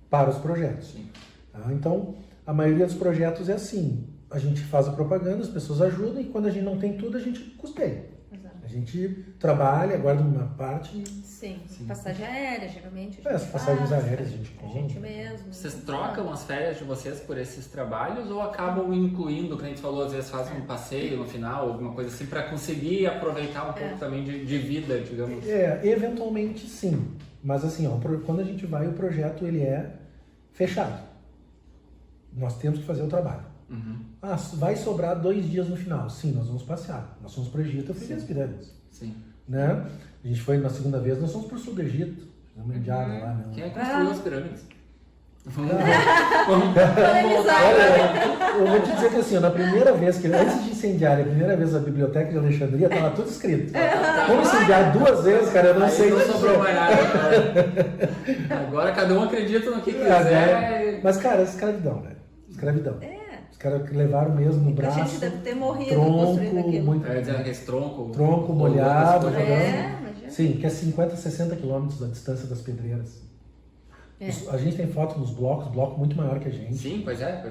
para os projetos. Tá? Então, a maioria dos projetos é assim, a gente faz a propaganda, as pessoas ajudam e quando a gente não tem tudo, a gente custeia. Exato. A gente trabalha, guarda uma parte. Sim. Passagem aérea, geralmente. As passagens aéreas a gente compra. A gente mesmo. Vocês trocam as férias de vocês por esses trabalhos ou acabam incluindo, como a gente falou, às vezes fazem um passeio no final, alguma coisa assim, para conseguir aproveitar um pouco também de vida, digamos? Eventualmente sim. Mas assim, quando a gente vai, o projeto ele é fechado. Nós temos que fazer o trabalho. Vai sobrar 2 dias no final. Sim, nós vamos passear. Nós fomos para o Egito, eu fui as pirâmides. Sim. Né? A gente foi na segunda vez, nós fomos para o sul do Egito. Fizemos uma indiada lá. Né? Quem é que construiu as pirâmides? Eu vou te dizer que assim, na primeira vez, antes de incendiar a primeira vez a biblioteca de Alexandria, estava tudo escrito. Como incendiar 2 vezes, cara, eu não sei. Não sobrou mais nada. Agora cada um acredita no que quiser. Mas, cara, escravidão, né? Escravidão. caras levaram mesmo no A braço. gente deve ter morrido construindo Tronco, aquilo. muito. Dizendo que esse tronco. Tronco molhado, Coisa jogando. Imagina. Sim, que é 50, 60 quilômetros da distância das pedreiras. É. A gente tem foto nos blocos, bloco muito maior que a gente. Sim, pois é.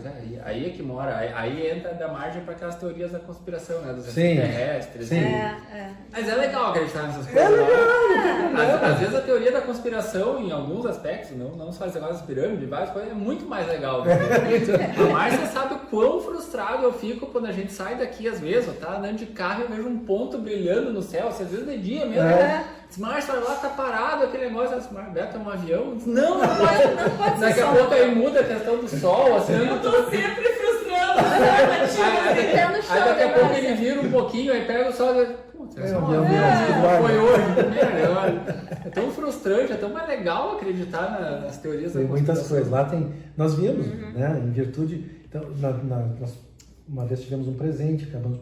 Aí é que mora. Aí entra da margem para aquelas teorias da conspiração, né? Dos Sim. extraterrestres. Sim. Mas é legal acreditar nessas coisas. Às vezes a teoria da conspiração, em alguns aspectos, não só esse negócio das pirâmides, várias coisas, é muito mais legal. Mas você sabe o quão frustrado eu fico quando a gente sai daqui, às vezes, tá andando de carro e eu vejo um ponto brilhando no céu, às vezes de dia mesmo. Márcio, lá tá parado aquele negócio, Beto é um avião. Não pode. Daqui a pouco aí muda a questão do sol, assim. Eu tô sempre frustrando. Aí daqui a pouco ele vira um pouquinho, aí pega o sol e putz, foi hoje. É tão frustrante, é tão mais legal acreditar nas teorias da Tem conspiração. muitas coisas. Lá tem. Nós vimos, né? Em virtude. Então, nós uma vez tivemos um presente, acabamos,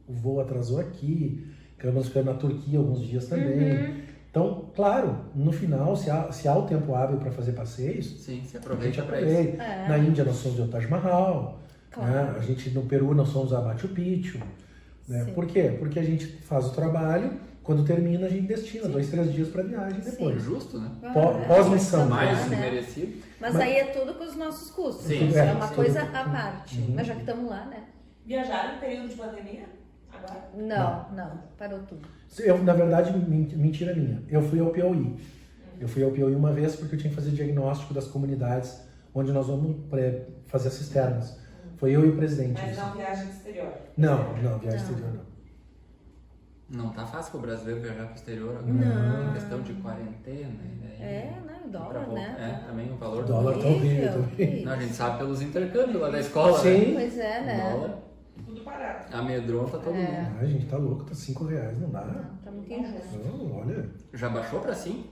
o voo atrasou aqui, acabamos ficando na Turquia alguns dias também. Então, claro, no final, se há o tempo hábil para fazer passeios, Sim, se a gente aproveita para isso. aproveita. Na Índia nós somos ao Taj Mahal, Claro. né? A gente no Peru nós somos a Machu Picchu. Né? Por quê? Porque a gente faz o trabalho, quando termina a gente destina 2, 3 dias para viagem depois. Justo, né? Pós-missão. Mais né? merecido. Mas aí é tudo com os nossos custos. Sim, Isso sim, é uma sim. coisa à parte. Mas já que estamos lá, né? Viajaram em período de pandemia? Agora? Não. Parou tudo. Eu, na verdade, mentira minha. Eu fui ao Piauí. Eu fui ao Piauí uma vez porque eu tinha que fazer diagnóstico das comunidades onde nós vamos fazer as cisternas. Foi eu e o presidente. Mas não viagem do exterior. Não, viagem exterior não. Não tá fácil para o brasileiro viajar para o exterior agora. Não. Em questão de quarentena. O dólar, né? Também o valor O dólar tá horrível também. Não, a gente sabe pelos intercâmbios lá da escola. Sim. Pois é, né? O dólar Tudo parado. amedronta todo mundo. Ah, a gente tá louco, tá R$5, não dá. Tá muito injusto. Não, olha. Já baixou para 5?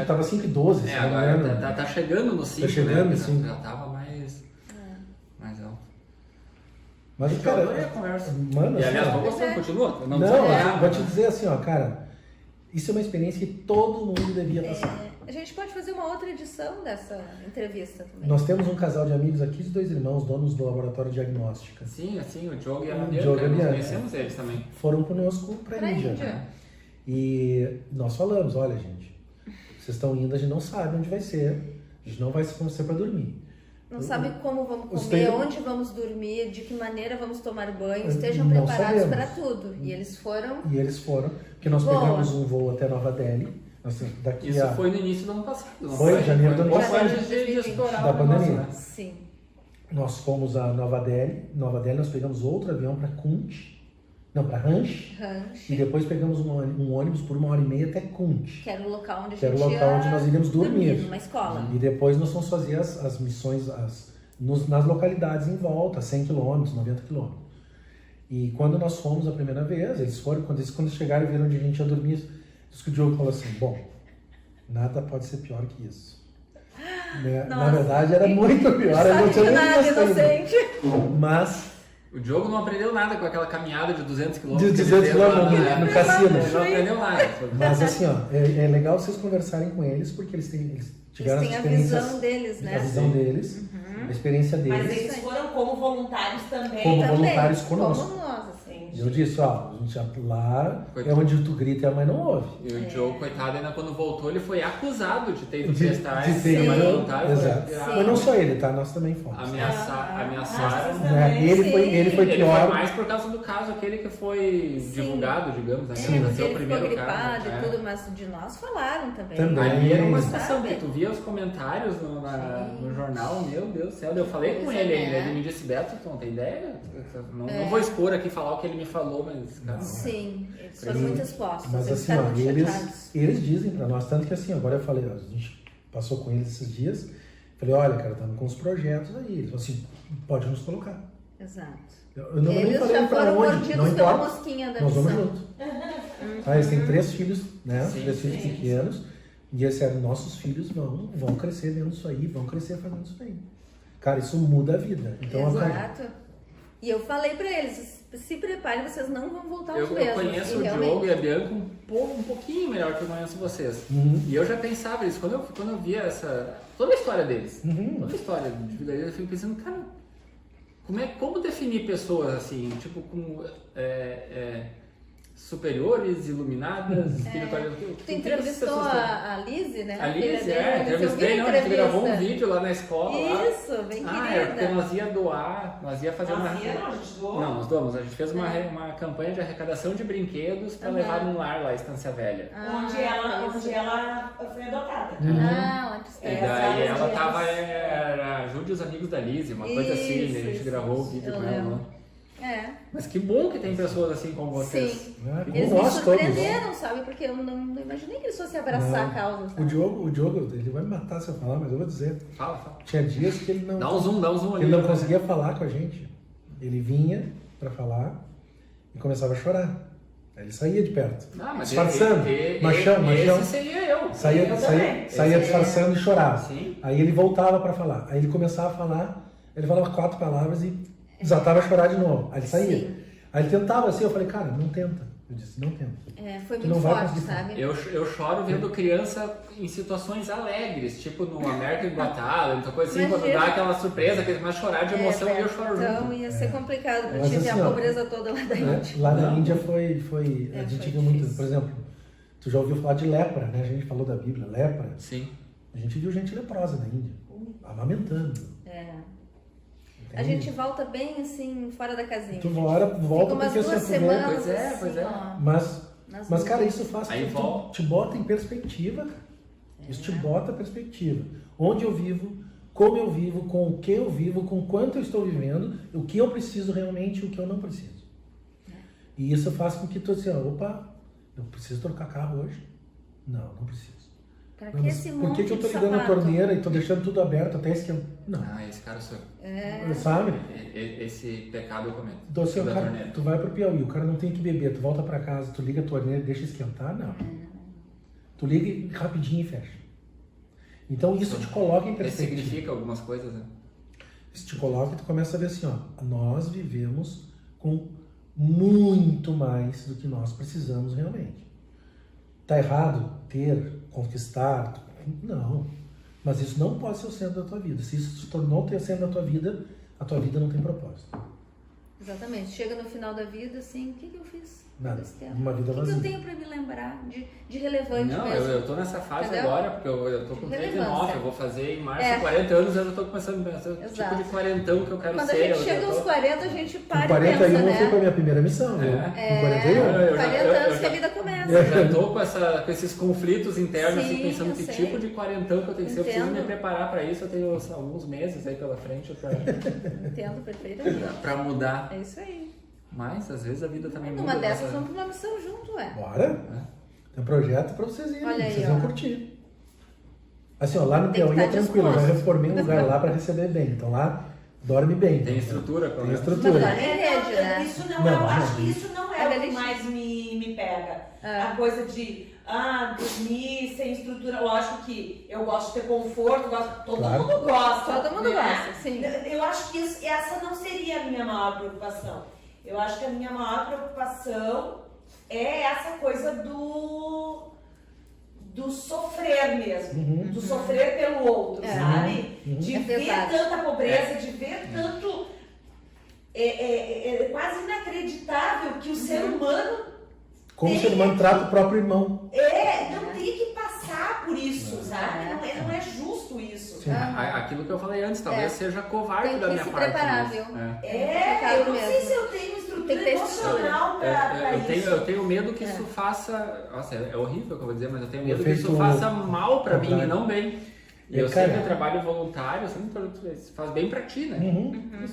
Tava 5,12. se não me Agora engano. tá chegando no 5, chegando, né? sim. Já tava mais alto. Mas, Eu cara, adorei a conversa. mano, E assim, aliás, ó, vou gostando, continua? não, vou te dizer assim, ó, cara, isso é uma experiência que todo mundo devia passar. A gente pode fazer uma outra edição dessa entrevista também. Nós temos um casal de amigos aqui, de 2 irmãos, donos do laboratório diagnóstica. Sim, o Diogo e a O Bianca, Diogo e a nós Bianca. conhecemos eles também. Foram conosco pra Índia. E nós falamos, olha, gente, vocês estão indo, a gente não sabe onde vai ser, a gente não vai se conhecer pra dormir. Não sabe como vamos Os comer, tem- onde vamos dormir, de que maneira vamos tomar banho, estejam Não preparados sabemos. para tudo. E eles foram. E eles foram, porque nós Boa. pegamos um voo até Nova Delhi, nós, daqui Isso a... foi no início do ano passado. Não Foi, janeiro do ano Foi passado. antes de estourar Da o negócio, pandemia. né? Sim. Nós fomos a Nova Delhi, nós pegamos outro avião para para Ranch, e depois pegamos um ônibus por 1h30 até Kunt, Que era o local onde a que era o gente local ia onde nós iríamos dormir. numa escola. E depois nós fomos fazer as missões nas localidades em volta, 100 km, 90 km. E quando nós fomos a primeira vez, quando eles chegaram e viram onde a gente ia dormir, diz que o Diogo falou assim, bom, nada pode ser pior que isso. Né? Na Nossa. verdade era muito pior, eu não Sabe tinha de nem nada, visto ainda. inocente. Mas O Diogo não aprendeu nada com aquela caminhada de 200 km. de 200 km no cassino. Ele não aprendeu nada. Mas assim, ó, é legal vocês conversarem com eles, porque eles tiveram Eles as têm a experiências, visão deles, né? a visão deles, a experiência Mas deles. eles foram como voluntários também. Como Também, voluntários conosco. Como nós, assim. E eu disse, ó, a gente lá é Coitado. onde tu grita e a mãe não ouve. E o Diogo, coitado, ainda quando voltou, ele foi acusado de ter ido De testar ter mais ido, voluntário. exato. Foi Mas não só ele, tá? Nós também fomos. ameaçaram. Né? Ele foi Ele foi pior. mais por causa do caso aquele que foi Sim. divulgado, digamos, né? Sim, Vai porque ser o ele ficou primeiro gripado caso. e tudo, mas de nós falaram também. Também. Ali era uma Sim. situação que tu via os comentários no jornal, meu Deus do céu. Eu falei com Pois ele é, ainda, né? ele me disse, Beto, tu não tem ideia? Não vou expor aqui falar o que ele me falou, mas... Cara, Sim, eles foram muito expostos. Mas eles assim, ó, ficaram muito chateados. eles dizem pra nós, tanto que assim, agora eu falei, ó, a gente passou com eles esses dias, falei, olha, cara, estamos com os projetos aí. Eles falaram assim, pode nos colocar. Exato. Eu não nem Eles falei já pra foram onde, mordidos não pela importa. mosquinha da Nós vamos missão. junto. Ah, eles têm 3 filhos, né? Sim, 3 filhos sim. pequenos. E eles disseram, nossos filhos vão crescer vendo isso aí, vão crescer fazendo isso aí. Cara, isso muda a vida. Então, Exato. E eu falei pra eles, se preparem, vocês não vão voltar eu aos mesmos. conheço E o realmente, Diogo e a Bianca um pouquinho melhor que eu conheço vocês. E eu já pensava isso. Quando eu via toda a história deles, toda a história de vida deles, eu fico pensando, cara, Como definir pessoas assim, tipo, com superiores, iluminadas, espirituais? Tu entrevistou a Lizzie, né? A Lizzie, entrevistei, não, a gente gravou um vídeo lá na escola. Isso, lá. bem Era porque querida. nós ia doar, nós ia fazer uma... A gente doou. Não, nós doamos, a gente fez uma campanha de arrecadação de brinquedos para levar num lar lá, Estância Velha. Onde ela foi adotada. Onde E daí ela tava, era ajude os amigos da Lizzie, uma coisa assim, né? A gente gravou o vídeo com ela. Né? Mas que bom que tem pessoas assim como vocês. Sim. Como Eles me nós surpreenderam, todos. sabe? Porque eu não imaginei que eles fossem abraçar a causa. Sabe? O Diogo, ele vai me matar se eu falar, mas eu vou dizer. Fala. Tinha dias que ele não... Dá um zoom ali. Ele não conseguia falar com a gente. Ele vinha pra falar e começava a chorar. Aí ele saía de perto. Mas disfarçando. Machão. Esse seria eu. Saía disfarçando e chorava. Sim. Aí ele voltava pra falar. Aí ele começava a falar, ele falava 4 palavras e desatava a chorar de novo. Aí ele saía. Sim. Aí ele tentava assim, eu falei, cara, não tenta. Eu disse, não tenta. Foi Tu muito não vai forte, conseguir. sabe? Eu choro vendo criança em situações alegres, tipo no American Got Talent, então coisa assim, Imagina. quando dá aquela surpresa, que eles começam a chorar de emoção e eu choro Então junto. ia ser complicado pra Mas ti ver assim, a ó, pobreza toda lá da Índia. Lá na Índia foi a gente foi viu muito, difícil. por exemplo, tu já ouviu falar de lepra, né? A gente falou da Bíblia, lepra. Sim. A gente viu gente leprosa na Índia, amamentando. A gente volta bem assim, fora da casinha. Tu volta Fica umas porque 2 você vê. semanas. Pois é. Ó, Mas cara, isso faz com Aí que volta. tu te bota em perspectiva, cara. Isso te bota em perspectiva. Onde eu vivo, como eu vivo, com o que eu vivo, com quanto eu estou vivendo, o que eu preciso realmente e o que eu não preciso. E isso faz com que tu assim, opa, eu preciso trocar carro hoje? Não preciso. Pra Não, que mas esse por que monte eu tô de ligando a sapato? torneira e tô deixando tudo aberto até esquentar? Não. Esse cara sou eu. Sabe? Esse pecado eu cometo. Então, assim, Da o cara, torneira. tu vai pro Piauí, o cara não tem que beber, tu volta pra casa, tu liga a torneira e deixa esquentar? Não. Tu liga e rapidinho e fecha. Então isso te coloca em perspectiva. Significa algumas coisas, né? Isso te coloca e tu começa a ver assim, ó, nós vivemos com muito mais do que nós precisamos realmente. Tá errado ter, conquistar? Não. Mas isso não pode ser o centro da tua vida. Se isso se tornou o centro da tua vida, a tua vida não tem propósito. Exatamente. Chega no final da vida, assim, o que eu fiz? Nada. Esse tempo? Uma vida O que vazia. eu tenho pra me lembrar de relevante Não, mesmo? eu tô nessa fase Entendeu? agora, porque eu tô com Relevância. 39, eu vou fazer em março 40 anos, eu já tô começando a pensar o tipo Exato. de quarentão que eu quero Quando ser. a gente eu já chega tô- aos 40, a gente Com para e 41 pensa, eu fui pra né? minha primeira missão, viu? Com 41. Eu 40 já- anos que a vida começa. Eu já tô com esses conflitos internos, assim, Sim, pensando eu que sei. tipo de quarentão que eu tenho que ser. Eu preciso me Entendo. preparar pra isso, eu tenho alguns meses aí pela frente Entendo perfeitamente. pra mudar. É isso aí. Mas às vezes a vida também muda. Numa dessas, nossa- vamos pra uma missão junto, ué. Bora? Tem um projeto pra vocês irem, Olha aí, vocês ó. vão curtir. Assim, ó, lá no Tem que Piauí é estar tranquilo, eu já disposto. reformei um lugar lá pra receber bem. Então lá dorme bem. Tem então, estrutura, pelo Tem menos. estrutura. Mas olha, rede, né? Isso Não, eu acho que não. isso não É é o que verdade. mais me pega. É. A coisa de dormir sem estrutura. Lógico que eu gosto de ter conforto, todo Claro. mundo gosta. Todo mundo gosta, sim. Eu acho que essa não seria a minha maior preocupação. Eu acho que a minha maior preocupação é essa coisa do sofrer mesmo. Do sofrer pelo outro, É. sabe? De É ver pesado. tanta pobreza, de ver tanto. É quase inacreditável que o ser humano Como o ser humano trata o próprio irmão. não tem que passar por isso, sabe? Não é justo isso. Sim. Aquilo que eu falei antes, talvez seja covarde Tem da que minha se parte. preparar, mas- viu? Eu não sei mesmo. se eu tenho Tem que estrutura ter emocional pra isso. Eu tenho medo que isso faça. Nossa, é horrível o que eu vou dizer, mas eu tenho medo que Efeito isso faça mal pra mim e contrário. não bem. E eu Cara, sempre trabalho voluntário, sempre faz bem pra ti, né?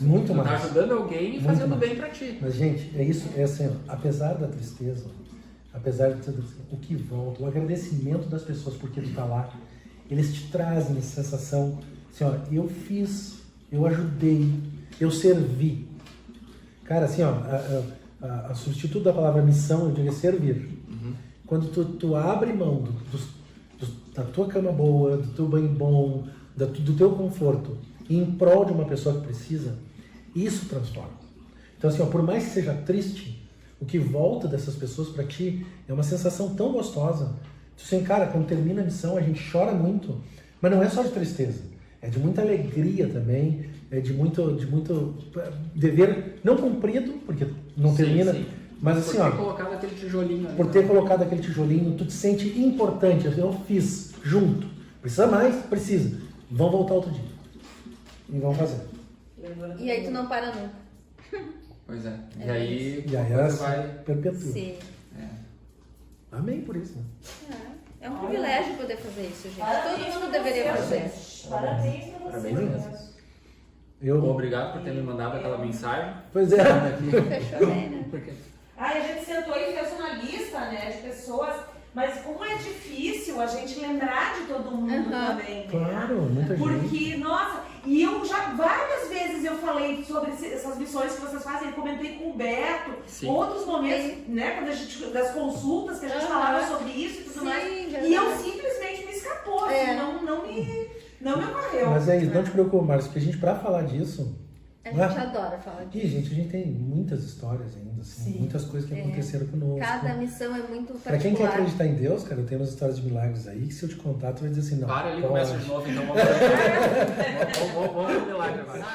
Muito Tu tá mais. ajudando alguém e Muito fazendo mais. bem pra ti. Mas, gente, é isso, é assim, ó, apesar da tristeza, apesar de tudo assim, o que volta, o agradecimento das pessoas porque tu tá lá, eles te trazem essa sensação, assim, ó, eu fiz, eu ajudei, eu servi. Cara, assim, ó, a substituto da palavra missão, eu diria servir. Quando tu abre mão da tua cama boa, do teu banho bom, do teu conforto, em prol de uma pessoa que precisa, isso transforma. Então, assim, ó, por mais que seja triste, o que volta dessas pessoas para ti é uma sensação tão gostosa. Tu assim, cara, quando termina a missão, a gente chora muito, mas não é só de tristeza, é de muita alegria também, de muito dever não cumprido, porque não Sim, termina, sim. mas assim, Por ter ó, colocado aquele tijolinho ali, por né? ter colocado aquele tijolinho, tu te sente importante. Eu fiz junto. Precisa mais? Precisa. Vão voltar outro dia. E vão fazer. E aí tu não para nunca. Pois é. E É aí, E a aí coisa essa vai... perpetua. Sim. Amém por isso, né? É um privilégio poder fazer isso, gente. Parabéns Todo mundo pra deveria você, fazer. gente. Parabéns pra você. Parabéns mesmo. Eu, Obrigado por ter me mandado aquela mensagem. pois é. Aqui. Fechou bem, né? Porque... Ai, a gente sentou e fez uma lista, né, de pessoas, mas como é difícil a gente lembrar de todo mundo também, né? Claro, muita gente. Porque, nossa, e eu já várias vezes eu falei sobre essas missões que vocês fazem, eu comentei com o Beto, Sim. outros momentos, né, quando a gente, das consultas que a gente falava sobre isso e tudo Sim, mais, verdade. e eu simplesmente me escapou, assim, não me ocorreu. Mas é isso, não te preocupa, Márcio, porque a gente, pra falar disso, A gente adora falar disso. e, gente, a gente tem muitas histórias ainda, assim, Sim. muitas coisas que aconteceram conosco. Cada missão é muito particular. Pra quem quer acreditar em Deus, cara, eu tenho umas histórias de milagres aí, que se eu te contar, tu vai dizer assim, não. Para ali e pode. começa de novo, então vamos ver o milagre agora.